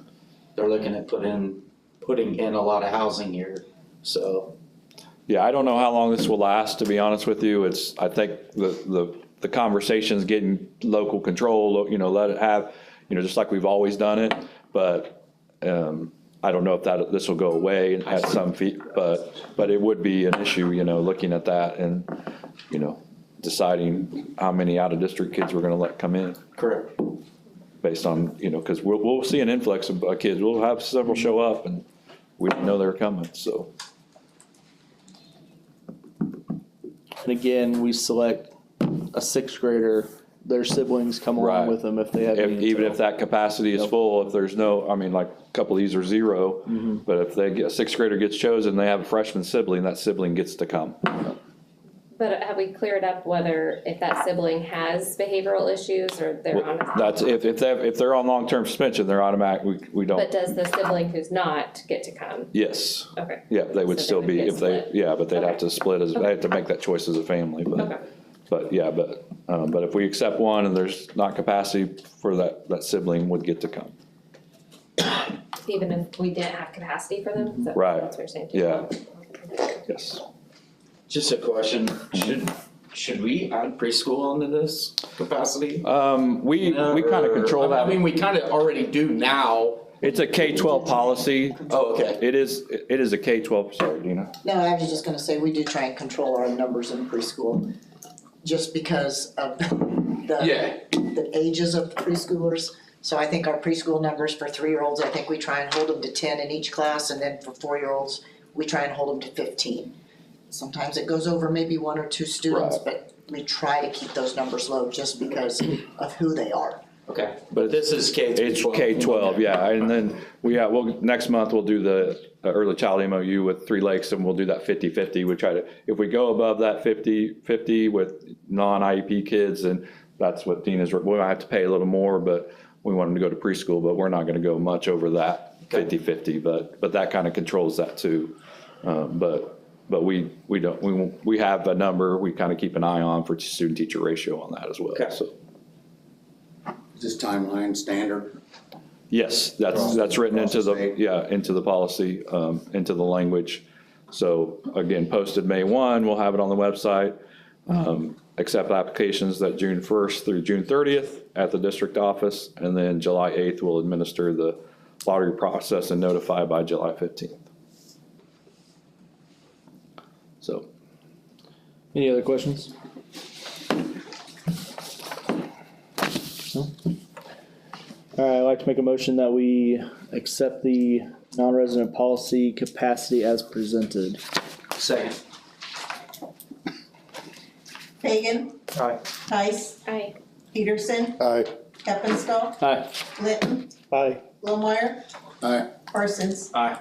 Speaker 8: they're looking at putting in a lot of housing here, so.
Speaker 7: Yeah, I don't know how long this will last, to be honest with you. I think the conversation's getting local control, let it have, just like we've always done it. But, I don't know if this will go away at some feet, but it would be an issue, looking at that and, deciding how many out-of-district kids we're gonna let come in
Speaker 8: Correct.
Speaker 7: based on, because we'll see an influx of kids. We'll have several show up and we didn't know they were coming, so.
Speaker 1: And again, we select a sixth grader, their siblings come
Speaker 7: Right.
Speaker 1: along with them if they have any.
Speaker 7: Even if that capacity is
Speaker 1: Yep.
Speaker 7: full, if there's no, like a couple of these are 0, but if a sixth grader gets chosen, they have a freshman sibling, that sibling gets to come.
Speaker 5: But have we cleared up if that sibling has behavioral issues or they're on a?
Speaker 7: That's, if they're on long-term suspension, they're automatic, we
Speaker 5: But
Speaker 7: don't,
Speaker 5: does the sibling who's not get to come?
Speaker 7: yes.
Speaker 5: Okay.
Speaker 7: Yeah, they would
Speaker 5: So they
Speaker 7: still
Speaker 5: would
Speaker 7: be,
Speaker 5: get
Speaker 7: if they,
Speaker 5: split.
Speaker 7: yeah, but they'd have
Speaker 5: Okay.
Speaker 7: to split they have to make that choice as a family,
Speaker 5: Okay.
Speaker 7: but if we accept one and there's not capacity for that sibling would get to come.
Speaker 5: Even if we didn't have capacity for them? Is that-
Speaker 7: Right.
Speaker 5: That's what you're saying? too?
Speaker 7: Yeah. Yes.
Speaker 8: Just a question, should we add preschool into this capacity?
Speaker 7: We kind of control that.
Speaker 8: I mean, we kind of already do now,
Speaker 7: It's a K-12 policy.
Speaker 8: Oh, okay.
Speaker 7: It is a K-12, sorry, Dina.
Speaker 3: No, I was just gonna say, we do try and control our numbers in preschool, just because of the ages of the preschoolers. So I think our preschool numbers for 3-year-olds, I think we try and hold them to 10 in each class, and then for 4-year-olds, we try and hold them to 15. Sometimes it goes over maybe 1 or 2 students, but we try to keep those numbers low just because of who they are.
Speaker 8: Okay, but this is K through 12.
Speaker 7: It's K-12, yeah, and then next month we'll do the early child MOU with 3 Lakes, and we'll do that 50-50. We try to, if we go above that 50-50 with non-IEP kids, and that's what Dina's, we might have to pay a little more, but we want them to go to preschool, but we're not gonna go much over that 50-50, but that kind of controls that too. But we have a number we kind of keep an eye on for student-teacher ratio on that as well,
Speaker 8: Okay.
Speaker 7: so.
Speaker 2: Is this timeline standard?
Speaker 7: Yes, that's written into the, into the policy, into the language. So again, posted May 1, we'll have it on the website. Accept applications that June 1st through June 30th at the district office, and then July 8th we'll administer the lottery process and notify by July 15th. So.
Speaker 1: Any other questions? No? All right, I'd like to make a motion that we accept the non-resident policy capacity as presented.
Speaker 8: Second.
Speaker 3: Fagan.
Speaker 8: Aye.
Speaker 3: Tice.
Speaker 5: Aye.
Speaker 3: Peterson.
Speaker 4: Aye.
Speaker 3: Heppenstall.
Speaker 1: Aye.
Speaker 3: Litton.
Speaker 4: Aye.
Speaker 3: Lohmeyer.
Speaker 2: Aye.
Speaker 3: Parsons.
Speaker 8: Aye.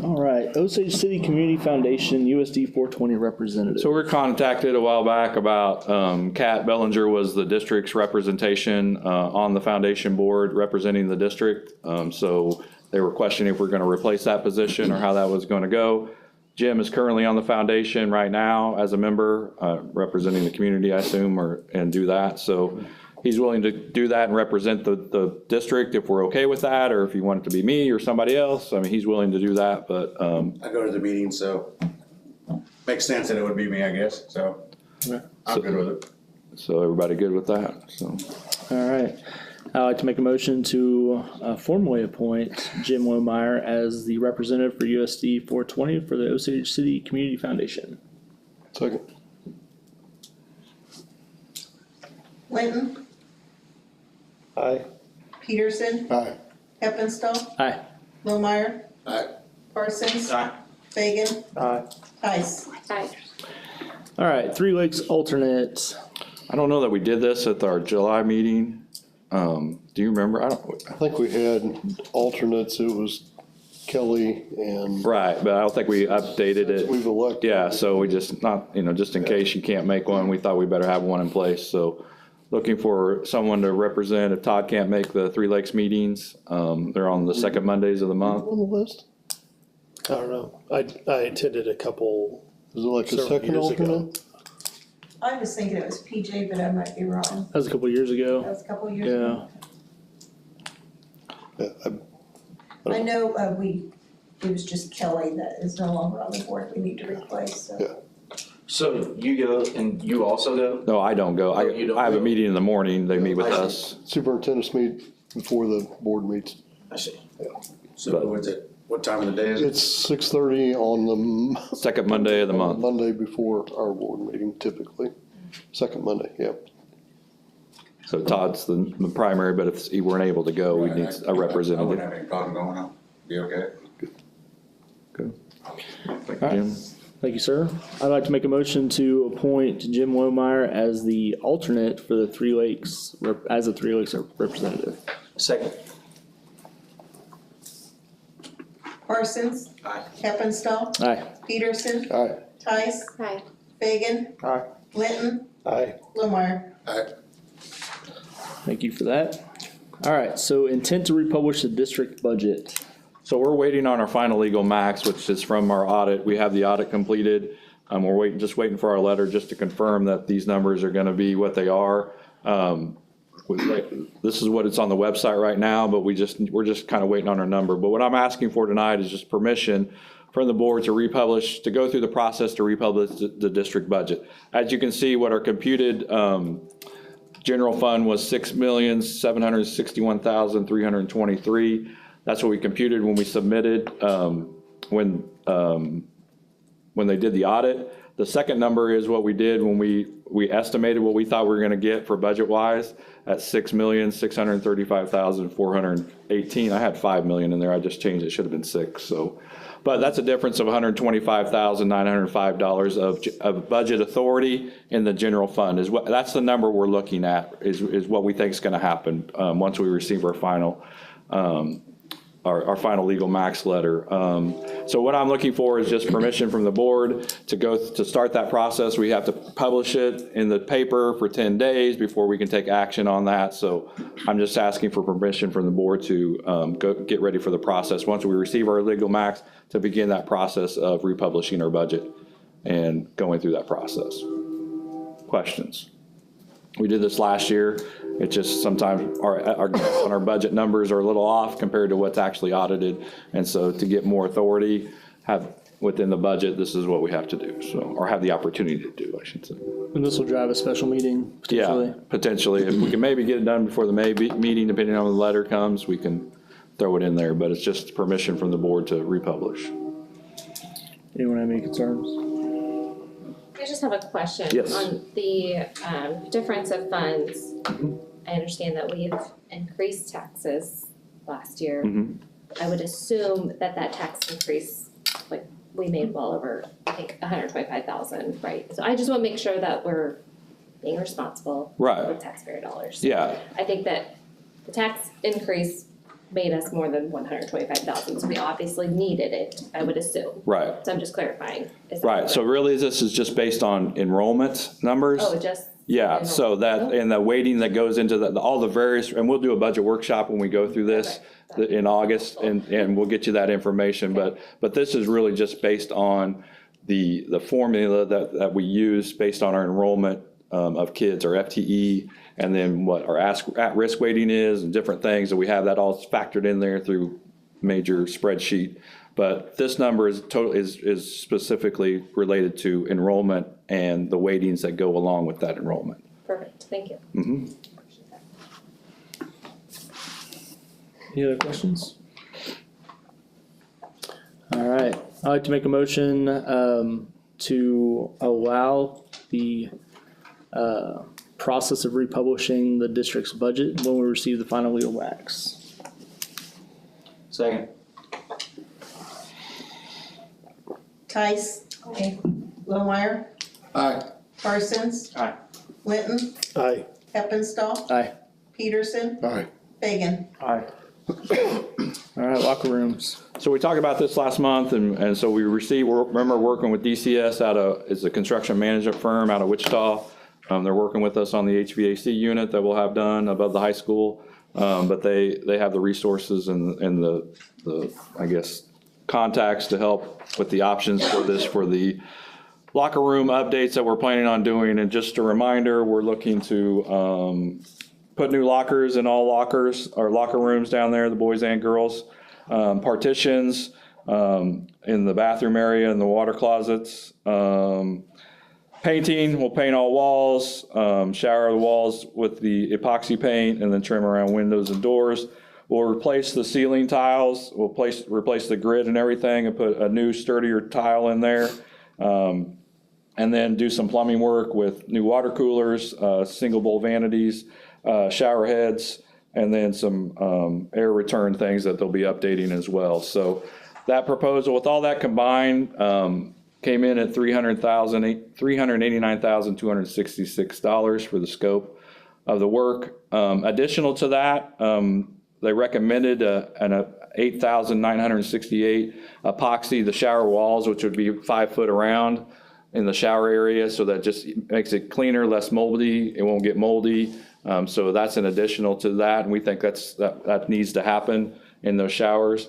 Speaker 1: All right, Osage City Community Foundation USD420 representative.
Speaker 7: So we were contacted a while back about, Kat Bellinger was the district's representation, on the foundation board representing the district. So they were questioning if we're gonna replace that position or how that was gonna go. Jim is currently on the foundation right now as a member, representing the community, I assume, and do that. So he's willing to do that and represent the district if we're okay with that, or if you want it to be me or somebody else. I mean, he's willing to do that, but,
Speaker 2: I go to the meeting, so makes sense that it would be me, I guess, so I'm good with it.
Speaker 7: so everybody good with that, so.
Speaker 1: All right, I'd like to make a motion to formally appoint Jim Lohmeyer as the representative for USD420 for the Osage City Community Foundation.
Speaker 4: Second.
Speaker 3: Linton.
Speaker 4: Aye.
Speaker 3: Peterson.
Speaker 4: Aye.
Speaker 3: Heppenstall.
Speaker 1: Aye.
Speaker 3: Lohmeyer.
Speaker 2: Aye.
Speaker 3: Parsons.
Speaker 8: Aye.
Speaker 3: Fagan.
Speaker 4: Aye.
Speaker 3: Tice.
Speaker 5: Aye.
Speaker 1: All right, 3 Lakes alternate.
Speaker 7: I don't know that we did this at our July meeting. Do you remember? I
Speaker 4: think we had alternates. It was Kelly and.
Speaker 7: Right, but I don't think we updated it.
Speaker 4: We've elected.
Speaker 7: Yeah, so we just just in case you can't make one, we thought we better have one in place. So looking for someone to represent if Todd can't make the 3 Lakes meetings. They're on the second Mondays of the month.
Speaker 4: On the list?
Speaker 9: I don't know. I attended a couple.
Speaker 4: Is it like a
Speaker 9: Several
Speaker 4: second
Speaker 9: years ago.
Speaker 4: alternate?
Speaker 3: I was thinking it was PJ, but I might be wrong.
Speaker 1: That was a couple years
Speaker 3: That
Speaker 1: ago.
Speaker 3: was a couple of years ago.
Speaker 1: Yeah.
Speaker 4: Yeah,
Speaker 3: I know, it was just Kelly that is no longer on the board we need to replace, so.
Speaker 4: Yeah.
Speaker 8: So you go and you also go?
Speaker 7: No, I don't go.
Speaker 8: Oh, you don't
Speaker 7: I have a
Speaker 8: go?
Speaker 7: meeting in the morning. They meet with
Speaker 8: I see.
Speaker 7: us.
Speaker 4: Superintendents meet before the board meets.
Speaker 8: I see.
Speaker 2: So what's it, what time of the day is it?
Speaker 4: It's 6:30 on the.
Speaker 7: Second Monday of the month.
Speaker 4: Monday before our board meeting typically. Second Monday, yeah.
Speaker 7: So Todd's the primary, but if he weren't able to go, we need a
Speaker 2: I wouldn't
Speaker 7: representative.
Speaker 2: have any problem going on. Be okay?
Speaker 7: Good. Thank
Speaker 1: All right.
Speaker 7: you, Jim.
Speaker 1: Thank you, sir. I'd like to make a motion to appoint Jim Lohmeyer as the alternate for the 3 Lakes, as a 3 Lakes representative.
Speaker 8: Second.
Speaker 3: Parsons.
Speaker 8: Aye.
Speaker 3: Heppenstall.
Speaker 1: Aye.
Speaker 3: Peterson.
Speaker 4: Aye.
Speaker 3: Tice.
Speaker 5: Aye.
Speaker 3: Fagan.
Speaker 4: Aye.
Speaker 3: Linton.
Speaker 4: Aye.
Speaker 3: Lohmeyer.
Speaker 2: Aye.
Speaker 1: Thank you for that. All right, so intent to republish the district budget.
Speaker 7: So we're waiting on our final legal max, which is from our audit. We have the audit completed. We're just waiting for our letter just to confirm that these numbers are gonna be what they are. This is what it's on the website right now, but we're just kind of waiting on our number. But what I'm asking for tonight is just permission from the board to republish, to go through the process to republish the district budget. As you can see, what our computed General fund was $6,761,323. That's what we computed when we submitted, when they did the audit. The second number is what we did when we estimated what we thought we were gonna get for budget-wise at $6,635,418. I had 5 million in there, I just changed it, should have been 6, so. But that's a difference of $125,905 of budget authority in the general fund that's the number we're looking at, is what we think is gonna happen, once we receive our final, our final legal max letter. So what I'm looking for is just permission from the board to start that process. We have to publish it in the paper for 10 days before we can take action on that. So I'm just asking for permission from the board to go get ready for the process. Once we receive our legal max, to begin that process of republishing our budget and going through that process. Questions? We did this last year. It just sometimes our budget numbers are a little off compared to what's actually audited. And so to get more authority, have within the budget, this is what we have to do. So, or have the opportunity to do, I should say.
Speaker 1: And this will drive a special meeting potentially?
Speaker 7: Yeah, potentially. If we can maybe get it done before the May meeting, depending on when the letter comes, we can throw it in there. But it's just permission from the board to republish.
Speaker 1: Anyone have any concerns?
Speaker 5: I just have a question.
Speaker 7: Yes.
Speaker 5: On the difference of funds. I understand that we've increased taxes last year. I would assume that tax increase, like, we made well over, I think, 125,000, right? So I just want to make sure that we're being responsible with taxpayer dollars.
Speaker 7: Yeah.
Speaker 5: I think that the tax increase made us more than 125,000, so we obviously needed it, I would assume.
Speaker 7: Right.
Speaker 5: So I'm just clarifying.
Speaker 7: Right. So really, this is just based on enrollment numbers.
Speaker 5: Oh, just.
Speaker 7: Yeah, so that, and the weighting that goes into all the various, and we'll do a budget workshop when we go through this in August, and we'll get you that information, but this is really just based on the formula that we use based on our enrollment of kids, our FTE, and then what our at-risk weighting is, and different things, and we have that all factored in there through major spreadsheet. But this number is specifically related to enrollment and the weightings that go along with that enrollment.
Speaker 5: Perfect, thank you.
Speaker 1: Any other questions? All right, I'd like to make a motion to allow the process of republishing the district's budget when we receive the final legal max.
Speaker 8: Second.
Speaker 10: Tice. Aye. Lohmeyer.
Speaker 2: Aye.
Speaker 10: Parsons.
Speaker 8: Aye.
Speaker 10: Linton.
Speaker 9: Aye.
Speaker 10: Heppenstall.
Speaker 1: Aye.
Speaker 10: Peterson.
Speaker 4: Aye.
Speaker 10: Fagan.
Speaker 1: Aye. All right, locker rooms.
Speaker 7: So we talked about this last month, and so remember working with DCS it's a construction management firm out of Wichita. They're working with us on the HVAC unit that we'll have done above the high school. But they have the resources and the I guess, contacts to help with the options for the locker room updates that we're planning on doing. And just a reminder, we're looking to put new lockers in all locker rooms down there, the boys and girls. Partitions in the bathroom area and the water closets. Painting, we'll paint all walls, shower the walls with the epoxy paint, and then trim around windows and doors. We'll replace the ceiling tiles, we'll replace the grid and everything, and put a new sturdier tile in there. And then do some plumbing work with new water coolers, single bowl vanities, shower heads, and then some air return things that they'll be updating as well. So that proposal, with all that combined, came in at $389,266 for the scope of the work. Additional to that, they recommended an $8,968 epoxy the shower walls, which would be 5 foot around in the shower area, so that just makes it cleaner, less moldy. It won't get moldy. So that's an additional to that, and we think that needs to happen in those showers.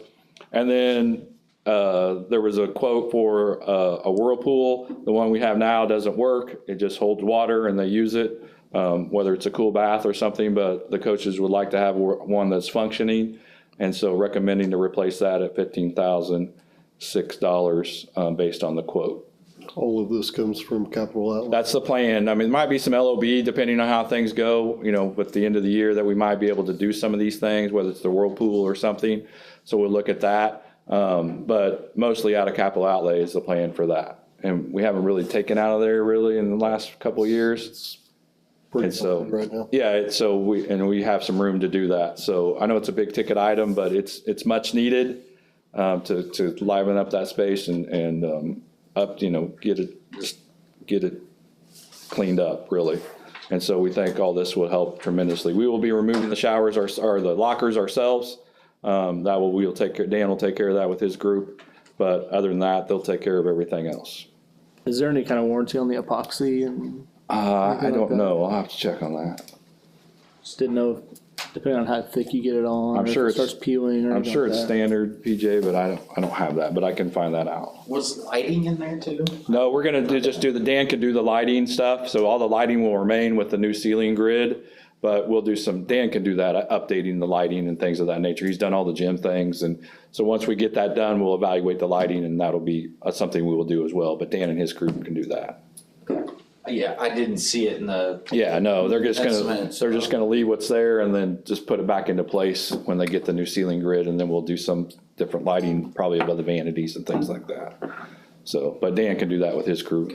Speaker 7: And then there was a quote for a Whirlpool. The one we have now doesn't work. It just holds water and they use it, whether it's a cool bath or something, but the coaches would like to have one that's functioning. And so recommending to replace that at $15,006 based on the quote.
Speaker 4: all of this comes from capital outlay.
Speaker 7: That's the plan. I mean, there might be some LOB depending on how things go, you know, at the end of the year that we might be able to do some of these things, whether it's the whirlpool or something. So we'll look at that. But mostly out of capital outlay is the plan for that. And we haven't really taken out of there really in the last couple of years.
Speaker 4: Pretty
Speaker 7: And so,
Speaker 4: healthy right now.
Speaker 7: yeah, so we have some room to do that. So I know it's a big ticket item, but it's much needed to liven up that space and up, you know, get it cleaned up really. And so we think all this will help tremendously. We will be removing the showers or the lockers ourselves. Dan will take care of that with his group. But other than that, they'll take care of everything else.
Speaker 1: Is there any kind of warranty on the epoxy and?
Speaker 7: I don't know. I'll have to check on that.
Speaker 1: Just didn't know, depending on how thick you get it on,
Speaker 7: I'm
Speaker 1: or if
Speaker 7: sure
Speaker 1: it
Speaker 7: it's-
Speaker 1: starts peeling or
Speaker 7: I'm
Speaker 1: anything
Speaker 7: sure
Speaker 1: like
Speaker 7: it's
Speaker 1: that.
Speaker 7: standard, PJ, but I don't have that, but I can find that out.
Speaker 8: Was lighting in there too?
Speaker 7: No, we're gonna Dan can do the lighting stuff, so all the lighting will remain with the new ceiling grid, but Dan can do that, updating the lighting and things of that nature. He's done all the gym things, and so once we get that done, we'll evaluate the lighting, and that'll be something we will do as well, but Dan and his group can do that.
Speaker 8: Yeah, I didn't see it in the.
Speaker 7: Yeah, no, they're just
Speaker 8: Estimates.
Speaker 7: gonna leave what's there and then just put it back into place when they get the new ceiling grid, and then we'll do some different lighting, probably above the vanities and things like that. So, but Dan can do that with his crew.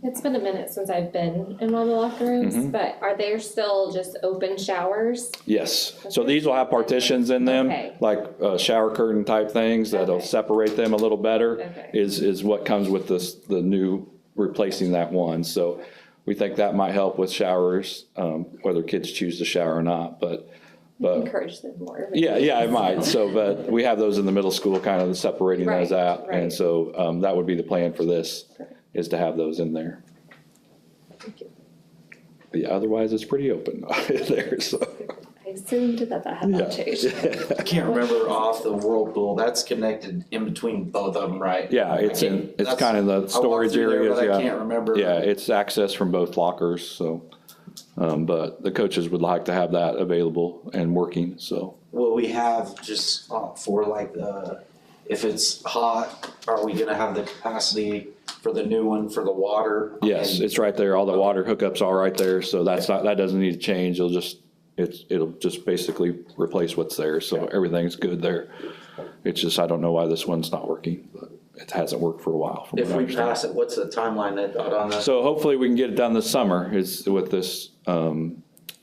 Speaker 5: It's been a minute since I've been in one of the locker rooms, but are there still just open showers?
Speaker 7: Yes, so these will have partitions in them,
Speaker 5: Okay.
Speaker 7: like shower curtain type things that'll
Speaker 5: Okay.
Speaker 7: separate them a little better.
Speaker 5: Okay.
Speaker 7: Is what comes with the new replacing that one. So we think that might help with showers, whether kids choose to shower or not, but.
Speaker 5: Encourage them more.
Speaker 7: Yeah, it might. So, but we have those in the middle school, kind of separating those
Speaker 5: Right,
Speaker 7: out. And
Speaker 5: right.
Speaker 7: so that would be the plan for this, is to have those in there.
Speaker 5: Thank you.
Speaker 7: Yeah, otherwise it's pretty open there, so.
Speaker 5: I assumed that had not changed.
Speaker 8: I can't remember off the whirlpool. That's connected in between both of them, right?
Speaker 7: Yeah, it's
Speaker 8: That's-
Speaker 7: kind of the
Speaker 8: I walked
Speaker 7: storage
Speaker 8: through there,
Speaker 7: areas,
Speaker 8: but
Speaker 7: yeah.
Speaker 8: I can't remember.
Speaker 7: Yeah, it's access from both lockers, so, but the coaches would like to have that available and working, so.
Speaker 8: Will we have just for like if it's hot, are we gonna have the capacity for the new one for the water?
Speaker 7: Yes,
Speaker 8: And-
Speaker 7: it's right there, all the water hookups are right there, so that doesn't need to change, it'll just basically replace what's there, so everything's good there. It's just, I don't know why this one's not working, but it hasn't worked for a while. from
Speaker 8: If
Speaker 7: what I
Speaker 8: we
Speaker 7: understand.
Speaker 8: pass it, what's the timeline that got on that?
Speaker 7: So hopefully we can get it done this summer is with this, and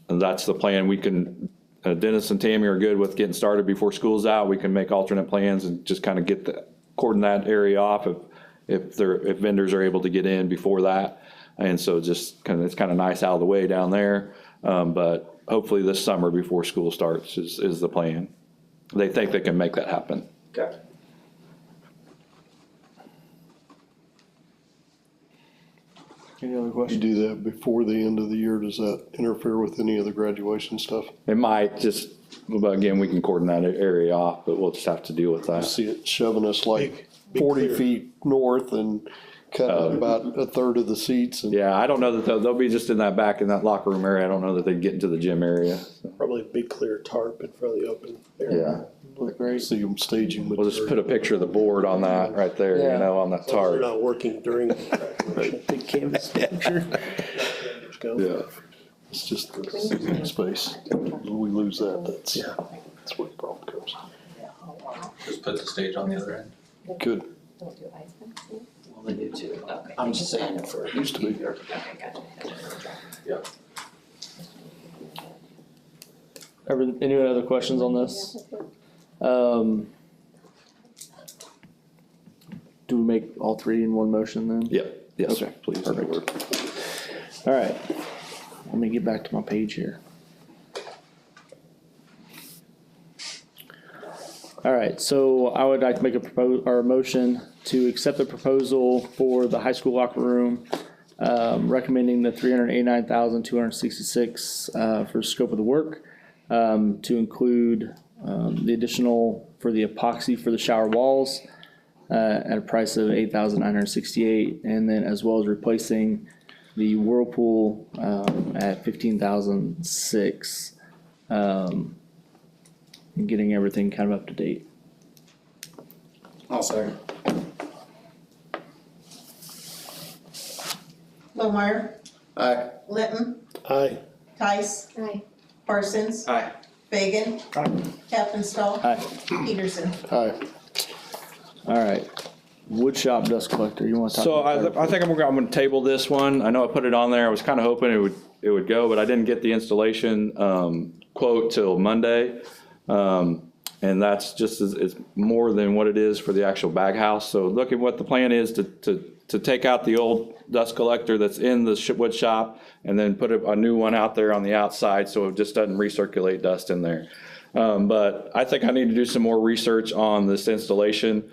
Speaker 7: that's the plan. We can, Dennis and Tammy are good with getting started before school's out. We can make alternate plans and just kind of cordon that area off if vendors are able to get in before that. And so just it's kind of nice out of the way down there. But hopefully this summer before school starts is the plan. They think they can make that happen.
Speaker 8: Okay.
Speaker 1: Any other
Speaker 4: You
Speaker 1: questions?
Speaker 4: do that before the end of the year, does that interfere with any of the graduation stuff?
Speaker 7: It might just, but again, we can cordon that area off, but we'll just have to deal with
Speaker 4: I
Speaker 7: that.
Speaker 4: see it shoving us like
Speaker 9: Be
Speaker 4: 40
Speaker 9: clear.
Speaker 4: feet north and cutting about a third of the seats. And
Speaker 7: Yeah, I don't know that they'll be just in that back in that locker room area. I don't know that they'd get into the gym area. So.
Speaker 9: Probably a big clear tarp in front of the open area.
Speaker 1: Look great.
Speaker 4: see them staging
Speaker 7: We'll just put a picture of the board on that right there,
Speaker 1: Yeah.
Speaker 7: on that
Speaker 9: As long as they're
Speaker 7: tarp.
Speaker 9: not working during the graduation.
Speaker 1: Big canvas picture.
Speaker 9: Just go.
Speaker 4: Yeah, it's just the space. We lose that, that's where the problem comes.
Speaker 2: Just put the stage on the other end.
Speaker 4: Good,
Speaker 5: Don't do ice cream.
Speaker 8: Well, they do too. I'm just saying for.
Speaker 4: used to be.
Speaker 5: Okay, gotcha.
Speaker 2: Yep.
Speaker 1: Any other questions on this? Do we make all three in one motion then?
Speaker 7: Yep, yes,
Speaker 1: Okay,
Speaker 7: please.
Speaker 1: perfect. All right, let me get back to my page here. All right, so I would like to make a motion to accept the proposal for the high school locker room, recommending the $389,266 for the scope of the work, to include the additional for the epoxy for the shower walls at a price of $8,968, and then as well as replacing the whirlpool at $15,006, and getting everything kind of up to date.
Speaker 2: I'll second.
Speaker 10: Lohmeyer,
Speaker 2: Aye.
Speaker 10: Linton,
Speaker 9: Aye.
Speaker 10: Tice,
Speaker 5: Aye.
Speaker 10: Parsons,
Speaker 8: Aye.
Speaker 10: Fagan, Heffenstall,
Speaker 1: Aye.
Speaker 10: Peterson.
Speaker 9: Aye.
Speaker 1: Alright, wood shop dust collector, you wanna talk?
Speaker 7: So
Speaker 1: about that?
Speaker 7: I think I'm gonna table this one. I know I put it on there. I was kinda hoping it would go, but I didn't get the installation, quote till Monday. And that's just, it's more than what it is for the actual bag house. So look at what the plan is to take out the old dust collector that's in the wood shop and then put a new one out there on the outside so it just doesn't recirculate dust in there. But I think I need to do some more research on this installation,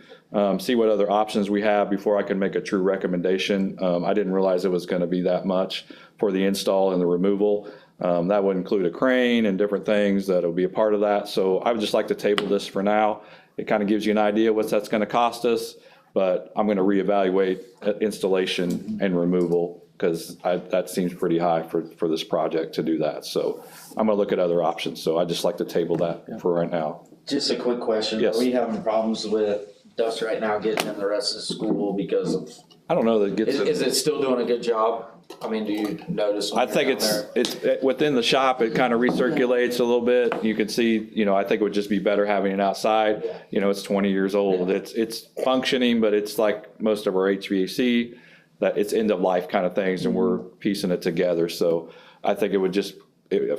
Speaker 7: see what other options we have before I can make a true recommendation. I didn't realize it was gonna be that much for the install and the removal. That would include a crane and different things that'll be a part of that. So I would just like to table this for now. It kind of gives you an idea what that's gonna cost us, but I'm gonna reevaluate installation and removal because that seems pretty high for this project to do that. So I'm gonna look at other options. So I'd just like to table that for right now.
Speaker 8: Just a quick question.
Speaker 7: Yes.
Speaker 8: Are we having problems with dust right now getting in the rest of the school because of,
Speaker 7: I don't know that it gets.
Speaker 8: is it still doing a good job? I mean, do you notice when
Speaker 7: I
Speaker 8: you're
Speaker 7: think
Speaker 8: down there?
Speaker 7: it's within the shop, it kind of recirculates a little bit. You can see, I think it would just be better having it outside. It's 20 years old. It's functioning, but it's like most of our HVAC, that it's end of life kind of things and we're piecing it together. So I think it would just,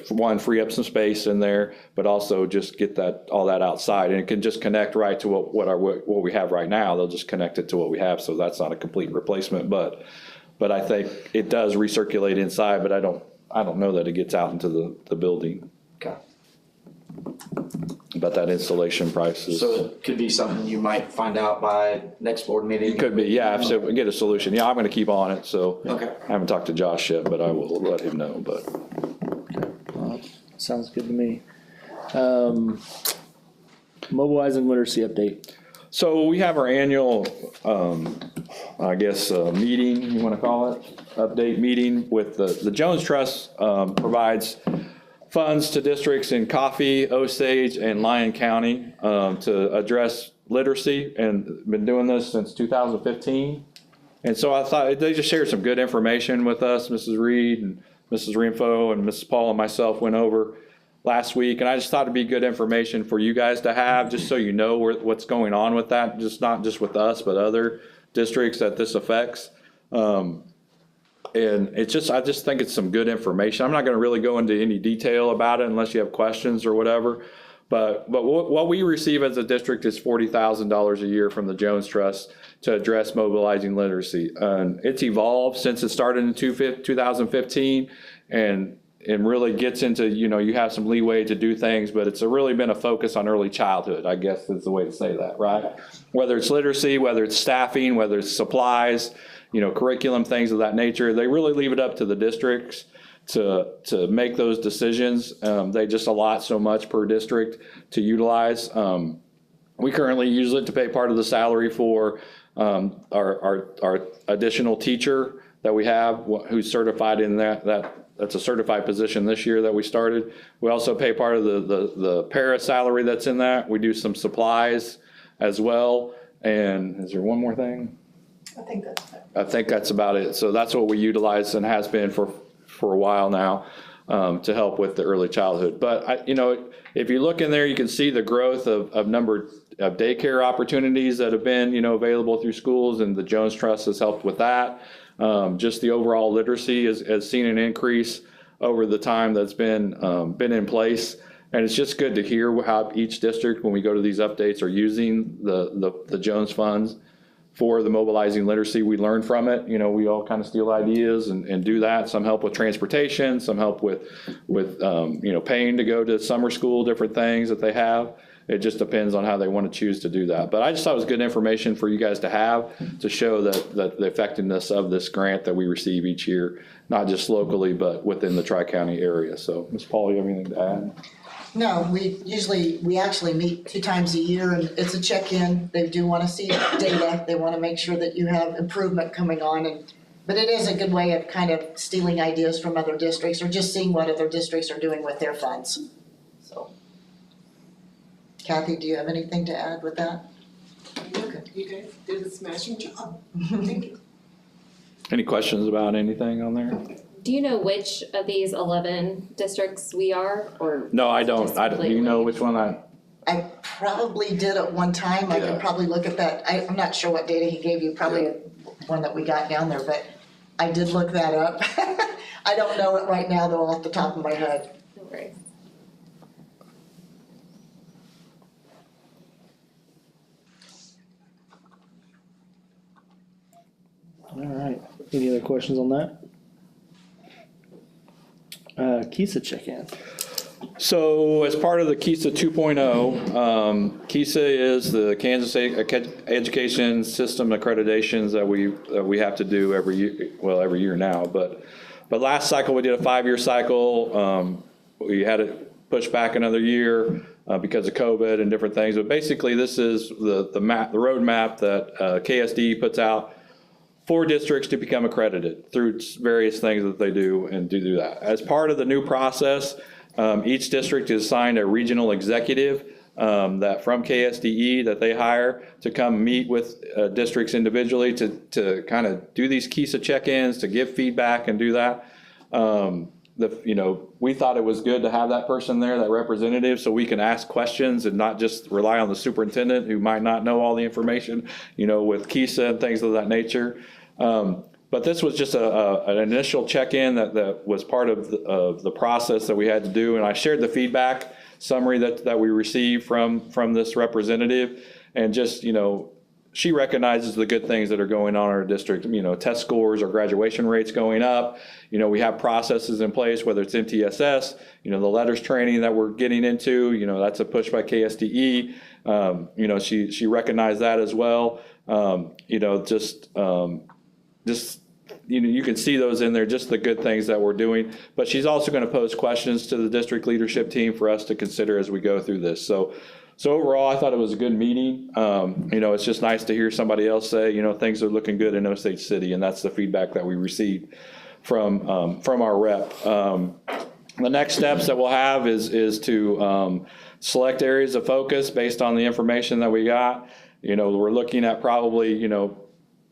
Speaker 7: one, free up some space in there, but also just get all that outside. And it can just connect right to what we have right now. They'll just connect it to what we have. So that's not a complete replacement, but I think it does recirculate inside, but I don't know that it gets out into the building.
Speaker 8: Okay.
Speaker 7: But that installation price is.
Speaker 8: So it could be something you might find out by next board meeting?
Speaker 7: Could be, yeah, so we get a solution. Yeah, I'm gonna keep on it, so.
Speaker 8: Okay.
Speaker 7: I haven't talked to Josh yet, but I will let him know, but.
Speaker 1: Well, sounds good to me. Mobilizing literacy update.
Speaker 7: So we have our annual, meeting, you wanna call it, update meeting with the Jones Trust, provides funds to districts in Coffee, Osage, and Lyon County, to address literacy, and been doing this since 2015. And so I thought, they just shared some good information with us, Mrs. Reed and Mrs. Rinfo and Mrs. Paul and myself went over last week, and I just thought it'd be good information for you guys to have, just so you know what's going on with that, just not just with us, but other districts that this affects. And I just think it's some good information. I'm not gonna really go into any detail about it unless you have questions or whatever. But what we receive as a district is $40,000 a year from the Jones Trust to address mobilizing literacy. And it's evolved since it started in 2015 and really gets into, you have some leeway to do things, but it's really been a focus on early childhood, I guess is the way to say that, right? Whether it's literacy, whether it's staffing, whether it's supplies, curriculum, things of that nature, they really leave it up to the districts to make those decisions. They just allot so much per district to utilize. We currently use it to pay part of the salary for our additional teacher that we have, who's certified in that's a certified position this year that we started. We also pay part of the para salary that's in that. We do some supplies as well. And is there one more thing? I think that's about it. So that's what we utilize and has been for a while now, to help with the early childhood. But if you look in there, you can see the growth of number of daycare opportunities that have been, available through schools, and the Jones Trust has helped with that. Just the overall literacy has seen an increase over the time that's been in place. And it's just good to hear how each district, when we go to these updates, are using the Jones funds for the mobilizing literacy. We learn from it. We all kind of steal ideas and do that. Some help with transportation, some help with paying to go to summer school, different things that they have. It just depends on how they want to choose to do that. But I just thought it was good information for you guys to have, to show that the effectiveness of this grant that we receive each year, not just locally, but within the Tri-County area. So, Ms. Paul, you have anything to add?
Speaker 3: No, we actually meet 2 times a year, and it's a check-in. They do want to see data. They want to make sure that you have improvement coming on, but it is a good way of kind of stealing ideas from other districts or just seeing what other districts are doing with their funds. So, Kathy, do you have anything to add with that?
Speaker 10: You guys did a smashing job. Thank you.
Speaker 7: Any questions about anything on there?
Speaker 5: Do you know which of these 11 districts we are, or?
Speaker 7: No, I don't. Do you know which one
Speaker 3: I probably did at one time, I
Speaker 7: Yeah.
Speaker 3: could probably look at that, I'm not sure what data he gave you, probably one that we got down there, but I did look that up. I don't know it right now though off the top of my head.
Speaker 5: No worries.
Speaker 1: All right. Any other questions on that? KISA check-in.
Speaker 7: So as part of the KISA 2.0, KISA is the Kansas Education System accreditations that we have to do every year now. But last cycle we did a 5-year cycle. We had it pushed back another year because of COVID and different things. But basically, this is the roadmap that KSD puts out for districts to become accredited through various things that they do and do that. As part of the new process, each district is assigned a regional executive that from KSDE that they hire to come meet with districts individually to kind of do these KISA check-ins, to give feedback and do that. We thought it was good to have that person there, that representative, so we can ask questions and not just rely on the superintendent who might not know all the information, with KISA and things of that nature. But this was just an initial check-in that was part of the process that we had to do. And I shared the feedback summary that we received from this representative. And just, she recognizes the good things that are going on in our district, test scores or graduation rates going up. We have processes in place, whether it's MTSS, the letters training that we're getting into, that's a push by KSDE. She recognized that as well. You can see those in there, just the good things that we're doing. But she's also going to pose questions to the district leadership team for us to consider as we go through this. So overall, I thought it was a good meeting. It's just nice to hear somebody else say, things are looking good in Osage City, and that's the feedback that we received from our rep. The next steps that we'll have is to select areas of focus based on the information that we got. We're looking at probably,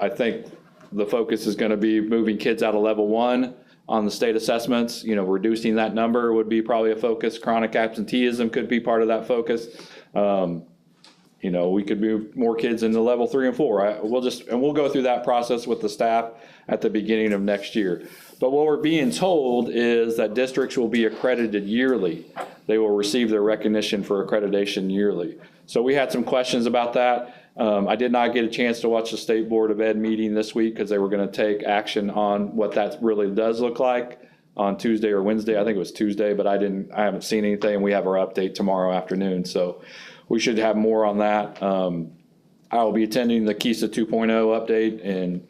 Speaker 7: I think the focus is going to be moving kids out of level 1 on the state assessments. Reducing that number would be probably a focus. Chronic absenteeism could be part of that focus. We could move more kids into level 3 and 4. We'll go through that process with the staff at the beginning of next year. But what we're being told is that districts will be accredited yearly. They will receive their recognition for accreditation yearly. So we had some questions about that. I did not get a chance to watch the State Board of Ed meeting this week because they were going to take action on what that really does look like on Tuesday or Wednesday. I think it was Tuesday, but I haven't seen anything. We have our update tomorrow afternoon, so we should have more on that. I will be attending the KISA 2.0 update in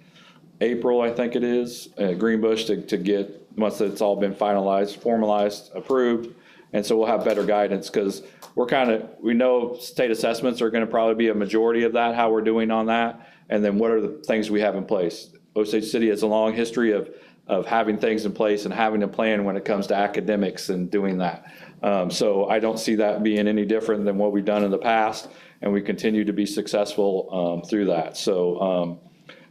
Speaker 7: April, I think it is, at Greenbush to get, once it's all been finalized, formalized, approved. And so we'll have better guidance because we know state assessments are going to probably be a majority of that, how we're doing on that. And then what are the things we have in place? Osage City has a long history of having things in place and having a plan when it comes to academics and doing that. So I don't see that being any different than what we've done in the past, and we continue to be successful through that. So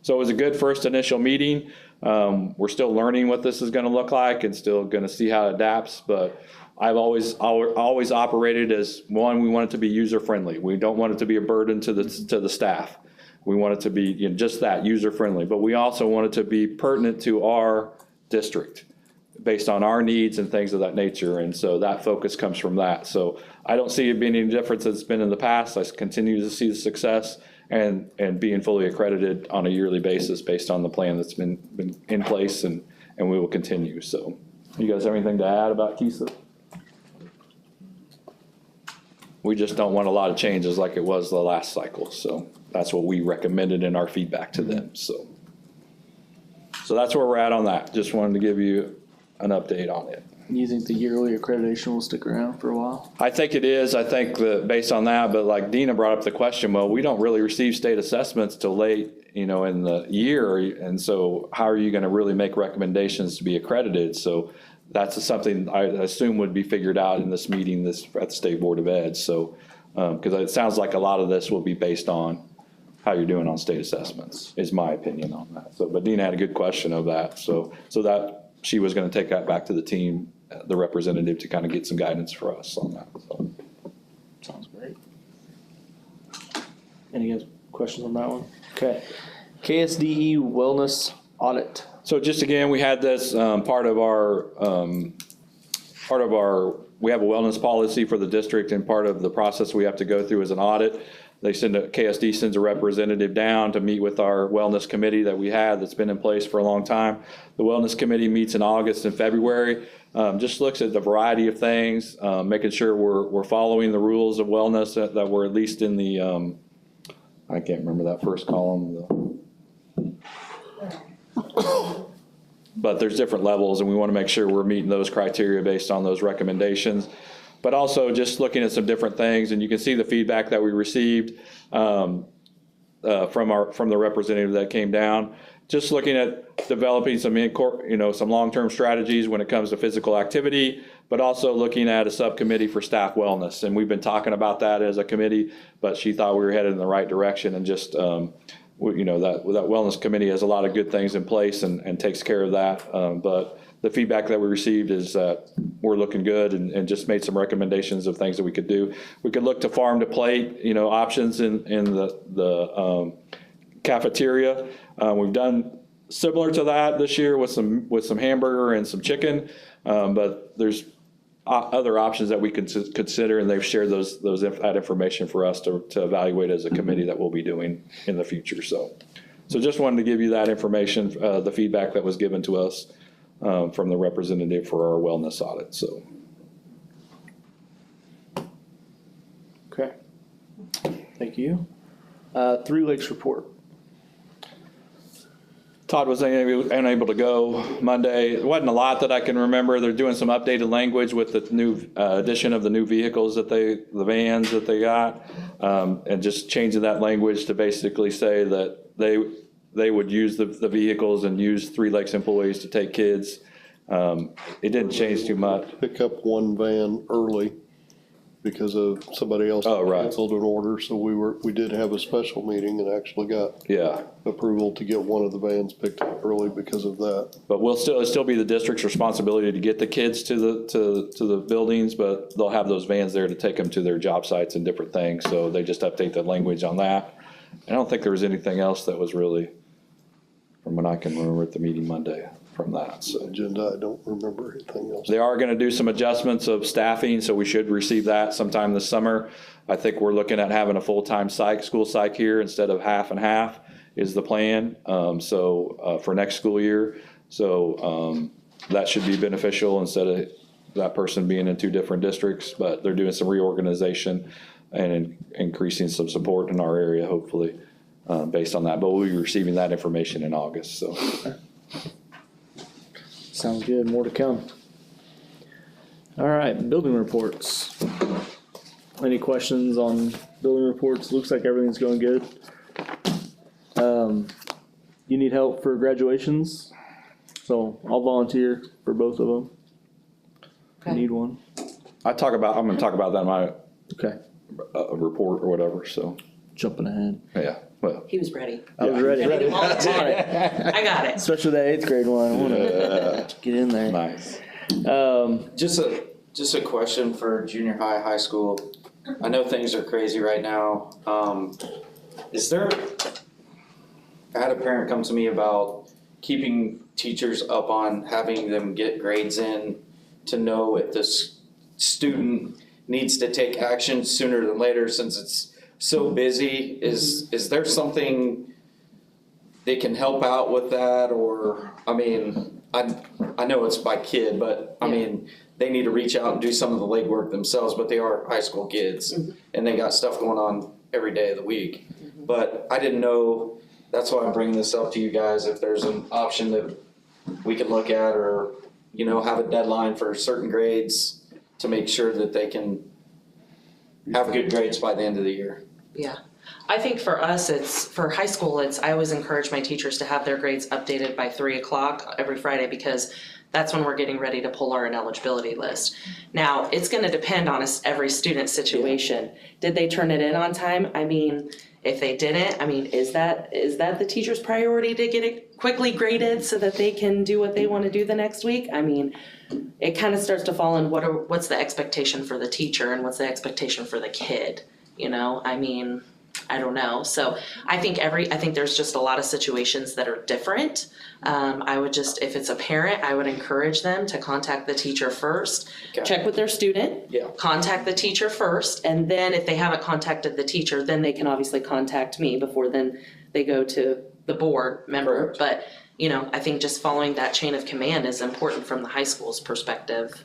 Speaker 7: it was a good first initial meeting. We're still learning what this is going to look like and still going to see how it adapts, but I've always operated as one, we want it to be user-friendly. We don't want it to be a burden to the staff. We want it to be just that, user-friendly, but we also want it to be pertinent to our district based on our needs and things of that nature, and so that focus comes from that. So I don't see it being any different than it's been in the past. I continue to see the success and being fully accredited on a yearly basis based on the plan that's been in place, and we will continue. So you guys have anything to add about KISA? We just don't want a lot of changes like it was the last cycle. So that's what we recommended in our feedback to them. So that's where we're at on that. Just wanted to give you an update on it.
Speaker 1: You think the yearly accreditation will stick around for a while?
Speaker 7: I think it is. I think that based on that, but like Dina brought up the question, well, we don't really receive state assessments till late, in the year. And so how are you going to really make recommendations to be accredited? So that's something I assume would be figured out in this meeting at the State Board of Ed. So, because it sounds like a lot of this will be based on how you're doing on state assessments, is my opinion on that. So, but Dina had a good question of that, so that she was gonna take that back to the team, the representative, to kind of get some guidance for us on that, so.
Speaker 1: Sounds great. Any guys questions on that one? Okay. KSDE wellness audit.
Speaker 7: So just again, we had this, part of our, we have a wellness policy for the district, and part of the process we have to go through is an audit. KSD sends a representative down to meet with our wellness committee that we had that's been in place for a long time. The wellness committee meets in August and February, just looks at the variety of things, making sure we're following the rules of wellness that were at least in the, I can't remember that first column. But there's different levels, and we want to make sure we're meeting those criteria based on those recommendations. But also just looking at some different things, and you can see the feedback that we received from the representative that came down. Just looking at developing some some long-term strategies when it comes to physical activity, but also looking at a subcommittee for staff wellness. And we've been talking about that as a committee, but she thought we were headed in the right direction, and just that wellness committee has a lot of good things in place and takes care of that. But the feedback that we received is that we're looking good, and just made some recommendations of things that we could do. We could look to farm to plate, options in the cafeteria. We've done similar to that this year with some hamburger and some chicken, but there's other options that we can consider, and they've shared that information for us to evaluate as a committee that we'll be doing in the future. So just wanted to give you that information, the feedback that was given to us from the representative for our wellness audit. So.
Speaker 1: Okay. Thank you. Three Lakes report.
Speaker 7: Todd was unable to go Monday. It wasn't a lot that I can remember. They're doing some updated language with the new addition of the new vehicles the vans that they got, and just changing that language to basically say that they would use the vehicles and use Three Lakes employees to take kids. It didn't change too much.
Speaker 4: Pick up one van early because of somebody else canceled an order, so we did have a special meeting and actually got approval to get one of the vans picked up early because of that.
Speaker 7: But it'll still be the district's responsibility to get the kids to the buildings, but they'll have those vans there to take them to their job sites and different things. So they just update the language on that. I don't think there was anything else that was really, from what I can remember at the meeting Monday, from that. So
Speaker 4: agenda, I don't remember anything else.
Speaker 7: They are going to do some adjustments of staffing, so we should receive that sometime this summer. I think we're looking at having a full-time school psych here instead of half and half is the plan. For next school year. So that should be beneficial instead of that person being in two different districts, but they're doing some reorganization and increasing some support in our area, hopefully, based on that. But we'll be receiving that information in August, so.
Speaker 1: Sounds good. More to come. All right, building reports. Any questions on building reports? Looks like everything's going good. You need help for graduations, so I'll volunteer for both of them. If you need one.
Speaker 7: I'm going to talk about that in my report or whatever, so.
Speaker 1: Jumping ahead.
Speaker 7: Yeah, well.
Speaker 11: He was ready.
Speaker 1: I was ready.
Speaker 11: I got it.
Speaker 1: Especially that 8th grade one. I want to get in there.
Speaker 7: Nice.
Speaker 8: Just a question for junior high school. I know things are crazy right now. I had a parent come to me about keeping teachers up on having them get grades in to know if this student needs to take action sooner than later since it's so busy. Is there something they can help out with that? Or, I mean, I know it's by kid, but I mean, they need to reach out and do some of the legwork themselves, but they are high school kids and they got stuff going on every day of the week. But I didn't know, that's why I'm bringing this up to you guys, if there's an option that we can look at or, have a deadline for certain grades to make sure that they can have good grades by the end of the year.
Speaker 11: Yeah. I think for us, for high school, I always encourage my teachers to have their grades updated by 3:00 every Friday because that's when we're getting ready to pull our ineligibility list. Now, it's gonna depend on every student situation. Did they turn it in on time? I mean, if they didn't, I mean, is that the teacher's priority to get it quickly graded so that they can do what they wanna do the next week? I mean, it kind of starts to fall in what's the expectation for the teacher and what's the expectation for the kid, you know? I mean, I don't know. So I think there's just a lot of situations that are different. I would just, if it's a parent, I would encourage them to contact the teacher first, check with their student, contact the teacher first, and then if they haven't contacted the teacher, then they can obviously contact me before then they go to the board member.
Speaker 8: Correct.
Speaker 11: But, you know, I think just following that chain of command is important from the high school's perspective.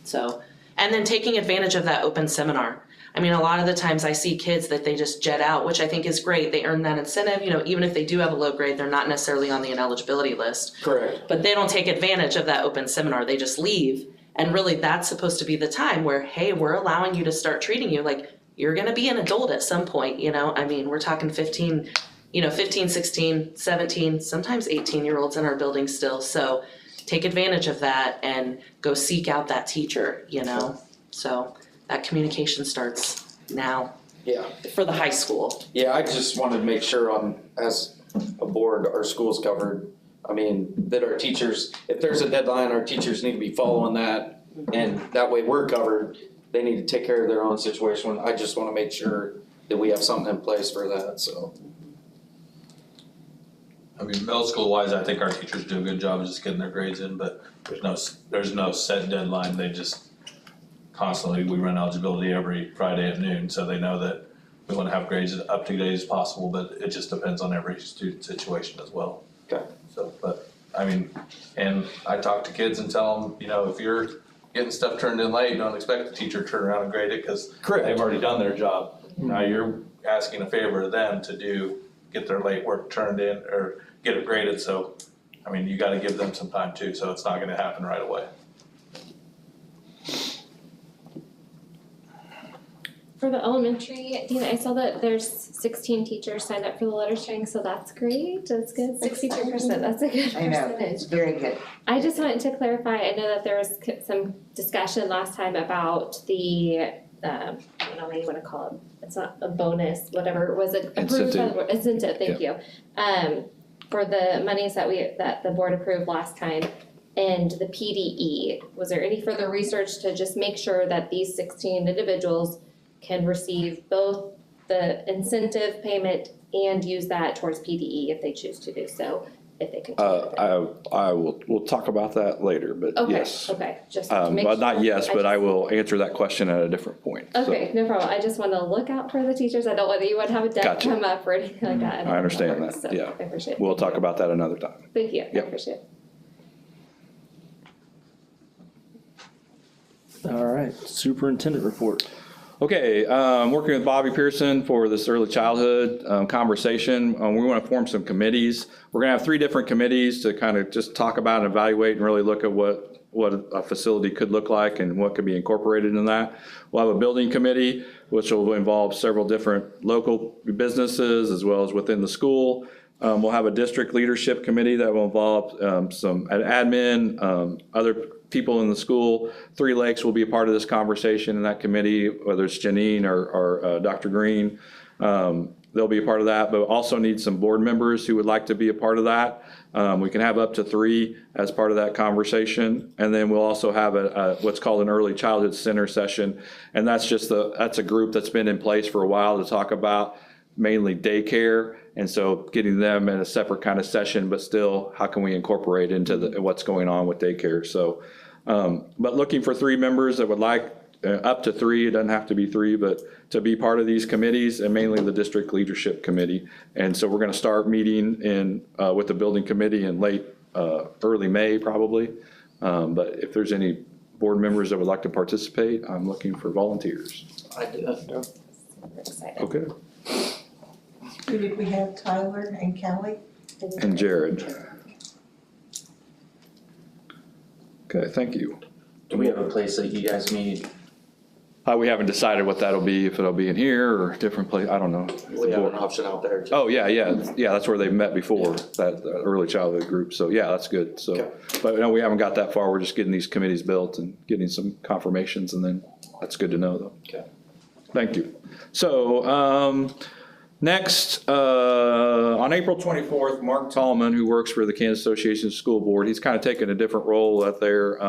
Speaker 11: So, and then taking advantage of that open seminar. I mean, a lot of the times I see kids that they just jet out, which I think is great. They earn that incentive, you know, even if they do have a low grade, they're not necessarily on the ineligibility list.
Speaker 8: Correct.
Speaker 11: But they don't take advantage of that open seminar, they just leave. And really that's supposed to be the time where, hey, we're allowing you to start treating you like you're gonna be an adult at some point, you know? I mean, we're talking 15, 16, 17, sometimes 18-year-olds in our building still. So take advantage of that and go seek out that teacher, you know? So that communication starts now.
Speaker 8: Yeah.
Speaker 11: For the high school.
Speaker 8: Yeah, I just wanted to make sure as a board, our school's covered. I mean, that our teachers, if there's a deadline, our teachers need to be following that. And that way we're covered. They need to take care of their own situation. I just wanna make sure that we have something in place for that, so.
Speaker 12: I mean, middle school wise, I think our teachers do a good job of just getting their grades in, but there's no set deadline. They just constantly, we run eligibility every Friday at noon, so they know that we want to have grades up to date as possible, but it just depends on every student situation as well.
Speaker 8: Okay.
Speaker 12: So, but I mean, and I talk to kids and tell them, you know, if you're getting stuff turned in late, don't expect the teacher to turn around and grade it because they've already done their job. Now you're asking a favor of them to get their late work turned in or get it graded. So, I mean, you got to give them some time too. So it's not going to happen right away.
Speaker 5: For the elementary, Dina, I saw that there's 16 teachers signed up for the letter string, so that's great. That's good. 62%. That's a good percentage.
Speaker 3: I know, it's very good.
Speaker 5: I just wanted to clarify. I know that there was some discussion last time about the I don't know what you want to call it. It's not a bonus, whatever. Was it approved? Incentive. Thank you. For the monies that the board approved last time. And the PDE, was there any further research to just make sure that these 16 individuals can receive both the incentive payment and use that towards PDE if they choose to do so, if they continue?
Speaker 7: We'll talk about that later, but yes.
Speaker 5: Okay, just to make
Speaker 7: But
Speaker 5: sure.
Speaker 7: not yes, but I will answer that question at a different point.
Speaker 5: Okay, no problem. I just want to look out for the teachers. I don't want anyone to have a debt
Speaker 7: Gotcha.
Speaker 5: come up or anything like that.
Speaker 7: I understand that,
Speaker 5: So
Speaker 7: yeah.
Speaker 5: I appreciate it.
Speaker 7: We'll talk about that another time.
Speaker 5: Thank you. I
Speaker 7: Yep.
Speaker 5: appreciate it.
Speaker 1: All right, superintendent report.
Speaker 7: Okay, working with Bobby Pearson for this early childhood conversation. We want to form some committees. We're going to have 3 different committees to kind of just talk about and evaluate and really look at what a facility could look like and what could be incorporated in that. We'll have a building committee, which will involve several different local businesses as well as within the school. We'll have a district leadership committee that will involve some admin, other people in the school. 3 Lakes will be a part of this conversation in that committee, whether it's Janine or Dr. Green. They'll be a part of that, but also need some board members who would like to be a part of that. We can have up to 3 as part of that conversation. And then we'll also have what's called an early childhood center session. And that's a group that's been in place for a while to talk about mainly daycare. And so getting them in a separate kind of session, but still, how can we incorporate into what's going on with daycare? So, but looking for 3 members that would like up to 3, it doesn't have to be 3, but to be part of these committees and mainly the district leadership committee. And so we're going to start meeting with the building committee in early May probably. But if there's any board members that would like to participate, I'm looking for volunteers.
Speaker 8: I do.
Speaker 5: Super excited.
Speaker 7: Okay.
Speaker 10: Who did we have, Tyler and Kelly?
Speaker 7: And Jared. Okay, thank you.
Speaker 8: Do we have a place that you guys meet?
Speaker 7: We haven't decided what that'll be, if it'll be in here or a different place, I don't know.
Speaker 8: We have an option out there too.
Speaker 7: Oh, yeah, that's where they've met before, that early childhood group, so yeah, that's good, so.
Speaker 8: Okay.
Speaker 7: But no, we haven't got that far, we're just getting these committees built and getting some confirmations, and then, that's good to know though.
Speaker 8: Okay.
Speaker 7: Thank you. So, next, on April 24th, Mark Tallman, who works for the Kansas Association School Board, he's kind of taken a different role out there,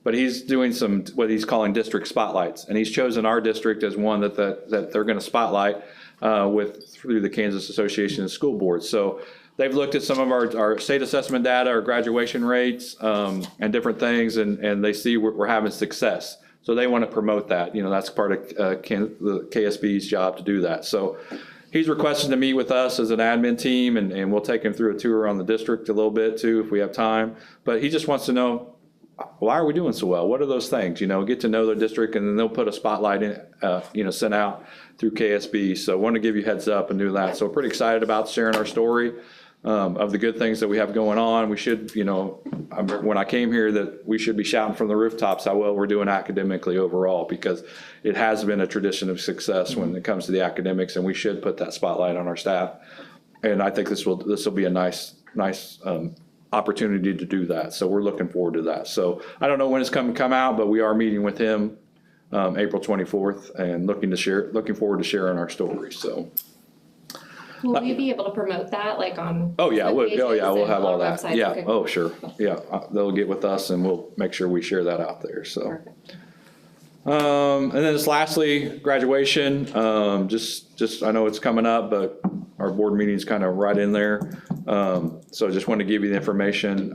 Speaker 7: but he's doing some, what he's calling district spotlights, and he's chosen our district as one that they're gonna spotlight through the Kansas Association of School Boards. So they've looked at some of our state assessment data, our graduation rates, and different things, and they see we're having success. So they want to promote that. That's part of the KSB's job to do that. So he's requested to meet with us as an admin team, and we'll take him through a tour on the district a little bit too, if we have time. But he just wants to know, why are we doing so well? What are those things? Get to know their district, and then they'll put a spotlight in, sent out through KSB. So I want to give you heads up and do that. So we're pretty excited about sharing our story of the good things that we have going on. We should, when I came here, that we should be shouting from the rooftops how well we're doing academically overall, because it has been a tradition of success when it comes to the academics, and we should put that spotlight on our staff. And I think this will be a nice opportunity to do that. So we're looking forward to that. So I don't know when it's come out, but we are meeting with him April 24th, and looking forward to sharing our story. So.
Speaker 5: Will we be able to promote that, like on?
Speaker 7: Oh, yeah, we'll
Speaker 5: pages
Speaker 7: have
Speaker 5: and
Speaker 7: all
Speaker 5: on
Speaker 7: that.
Speaker 5: websites?
Speaker 7: Yeah,
Speaker 5: Okay.
Speaker 7: oh, sure. Yeah, they'll get with us, and we'll make sure we share that out there, so.
Speaker 5: Perfect.
Speaker 7: And then just lastly, graduation, just, I know it's coming up, but our board meeting's kind of right in there. So I just want to give you the information.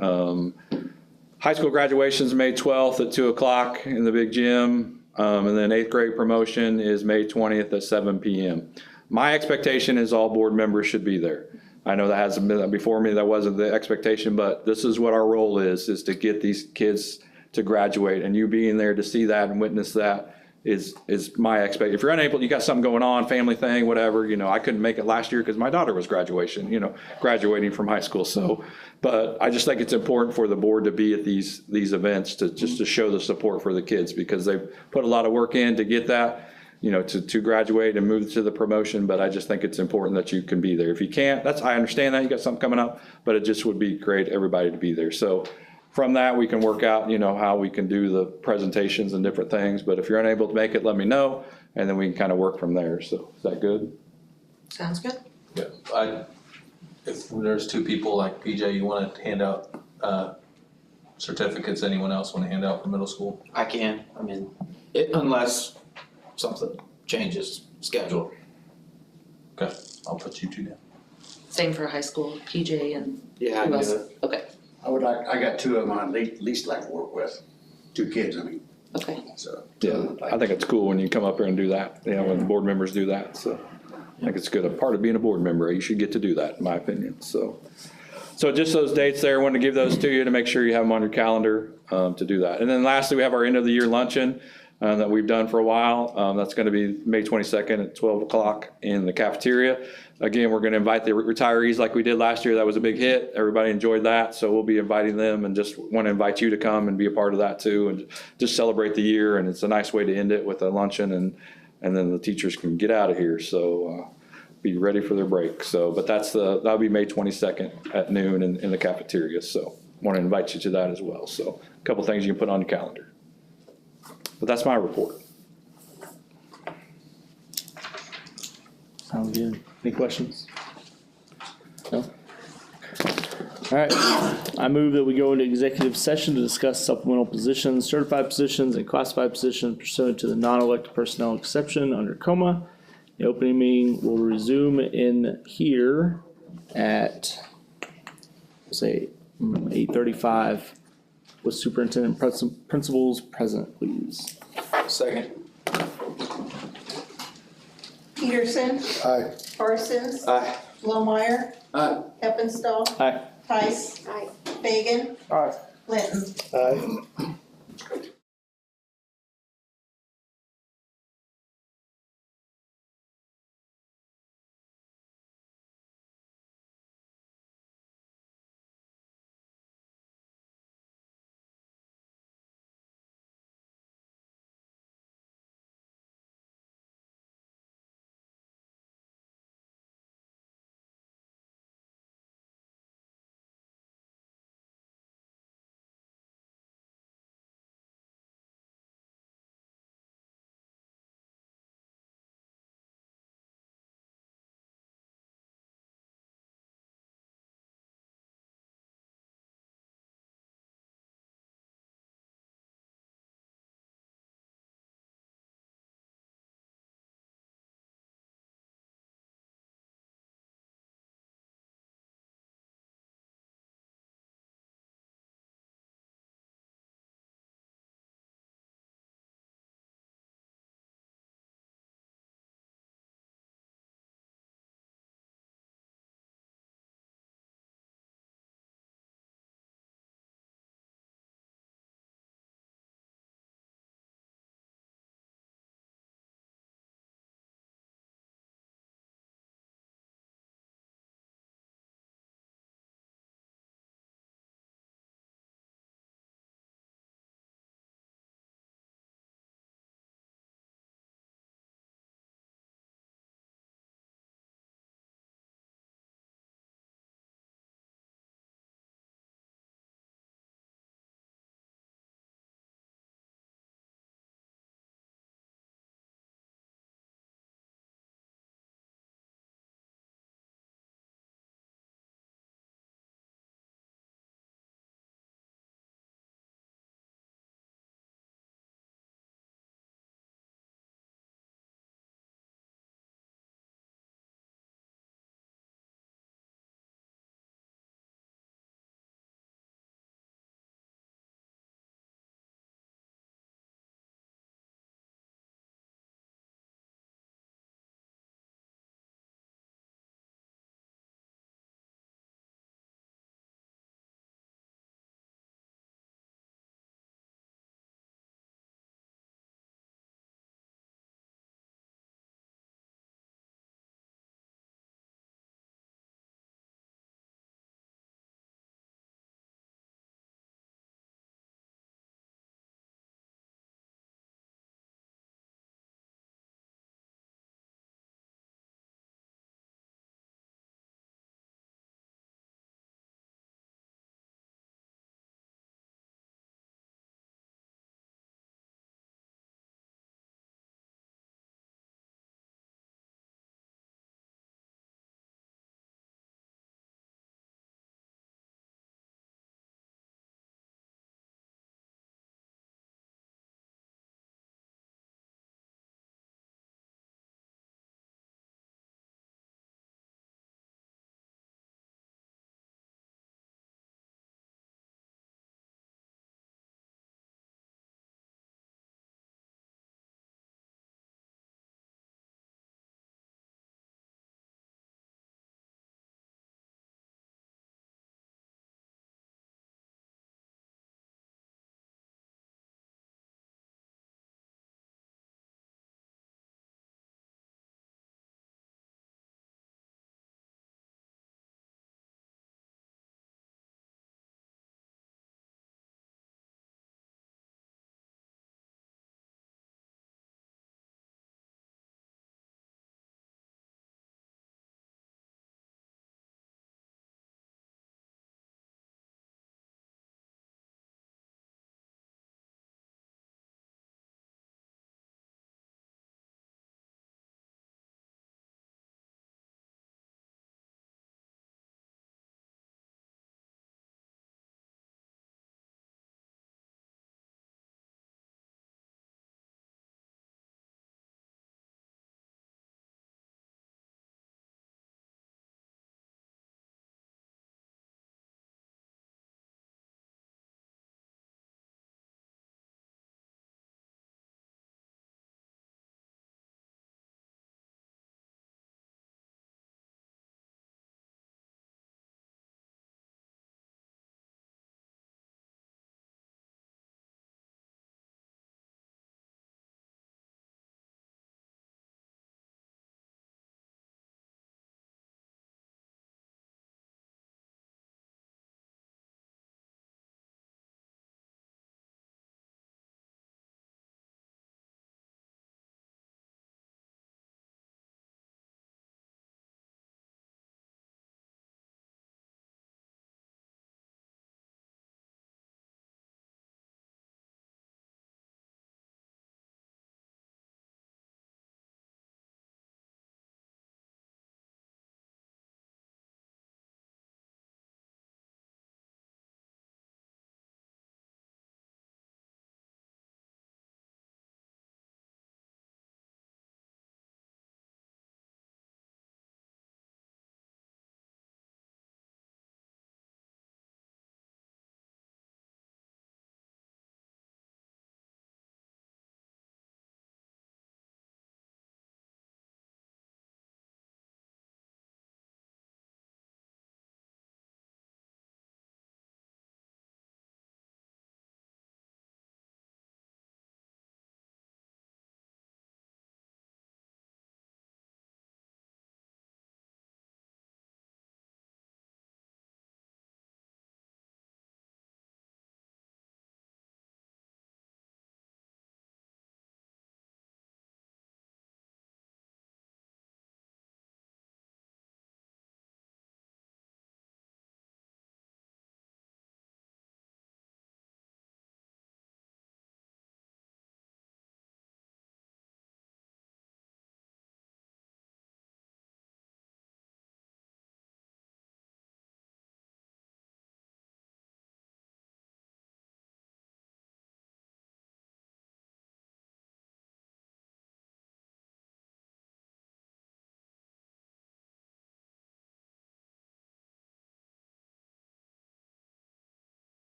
Speaker 7: High school graduation's May 12th at 2:00 in the big gym. And then 8th grade promotion is May 20th at 7 p.m. My expectation is all board members should be there. I know that hasn't been, before me, that wasn't the expectation, but this is what our role is to get these kids to graduate, and you being there to see that and witness that is my expectation. If you're unable, you got something going on, family thing, whatever, I couldn't make it last year because my daughter was graduating from high school. So, but I just think it's important for the board to be at these events to show the support for the kids, because they've put a lot of work in to get that, to graduate and move to the promotion. But I just think it's important that you can be there. If you can't, I understand that you got something coming up, but it just would be great everybody to be there. So from that, we can work out, how we can do the presentations and different things. But if you're unable to make it, let me know, and then we can kind of work from there. So is that good?
Speaker 11: Sounds good.
Speaker 12: Yeah, if there's two people like PJ, you wanna hand out, certificates, anyone else wanna hand out for middle school?
Speaker 8: I can, unless something changes schedule.
Speaker 12: Okay, I'll put you two down.
Speaker 11: Same for high school, PJ and
Speaker 8: Yeah, I
Speaker 11: who
Speaker 8: can
Speaker 11: else?
Speaker 8: do it.
Speaker 11: Okay,
Speaker 2: I got two of them I at least like to work with, two kids,
Speaker 11: okay.
Speaker 2: so.
Speaker 7: Yeah, I think it's cool when you come up here and do that, when the board members do that. So I think it's good. A part of being a board member, you should get to do that, in my opinion. So just those dates there, I wanted to give those to you to make sure you have them on your calendar to do that. And then lastly, we have our end of the year luncheon that we've done for a while. That's going to be May 22nd at 12:00 in the cafeteria. Again, we're going to invite the retirees like we did last year. That was a big hit. Everybody enjoyed that. So we'll be inviting them, and just want to invite you to come and be a part of that too, and just celebrate the year. And it's a nice way to end it with a luncheon, and then the teachers can get out of here. So be ready for their break. So, but that'll be May 22nd at noon in the cafeteria. So want to invite you to that as well. So a couple things you can put on your calendar. But that's my report.
Speaker 1: Sounds good. Any questions? No? All right. I move that we go into executive session to discuss supplemental positions, certified positions, and classified positions pursuant to the non-elected personnel exception under COMA. The opening meeting will resume in here at, say, 8:35 with superintendent principals present, please.
Speaker 8: Second.
Speaker 10: Peterson,
Speaker 4: Aye.
Speaker 10: Parsons,
Speaker 8: Aye.
Speaker 10: Blomeyer,
Speaker 8: Aye.
Speaker 10: Heppenstall,
Speaker 1: Aye.
Speaker 10: Tice,
Speaker 5: Aye.
Speaker 10: Fagan, Linton.
Speaker 9: Aye.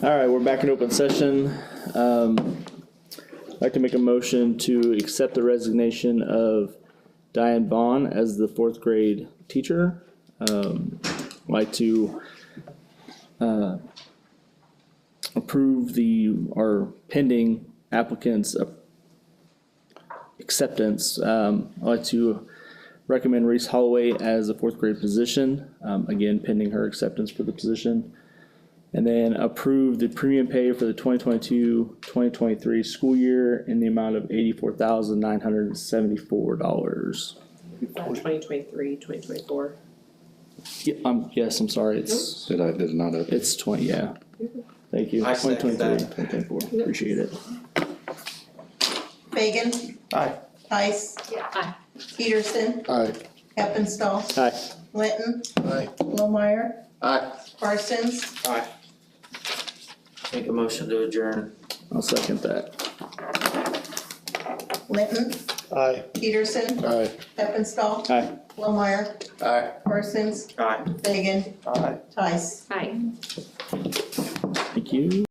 Speaker 1: All right, we're back in open session. I'd like to make a motion to accept the resignation of Diane Vaughn as the fourth grade teacher. I'd like to approve our pending applicants' acceptance. I'd like to recommend Reese Holloway as a fourth grade position, again pending her acceptance for the position. And then approve the premium pay for the 2022-2023 school year in the amount of $84,974.
Speaker 11: 2023, 2024.
Speaker 1: Yes, I'm sorry, it's,
Speaker 7: Did it not?
Speaker 1: it's 20, yeah. Thank you,
Speaker 8: I second
Speaker 1: 2023, 2024, appreciate it.
Speaker 10: Fagan.
Speaker 9: Aye.
Speaker 10: Tice.
Speaker 5: Aye.
Speaker 10: Peterson.
Speaker 4: Aye.
Speaker 10: Heppenstall.
Speaker 1: Aye.
Speaker 10: Linton.
Speaker 9: Aye.
Speaker 10: Lohmeyer.
Speaker 2: Aye.
Speaker 10: Parsons.
Speaker 8: Make a motion to adjourn.
Speaker 1: I'll second that.
Speaker 10: Linton.
Speaker 9: Aye.
Speaker 10: Peterson.
Speaker 4: Aye.
Speaker 10: Heppenstall.
Speaker 1: Aye.
Speaker 10: Lohmeyer.
Speaker 2: Aye.
Speaker 10: Parsons.
Speaker 8: Aye.
Speaker 10: Fagan.
Speaker 9: Aye.
Speaker 10: Tice.
Speaker 5: Aye.
Speaker 1: Thank you.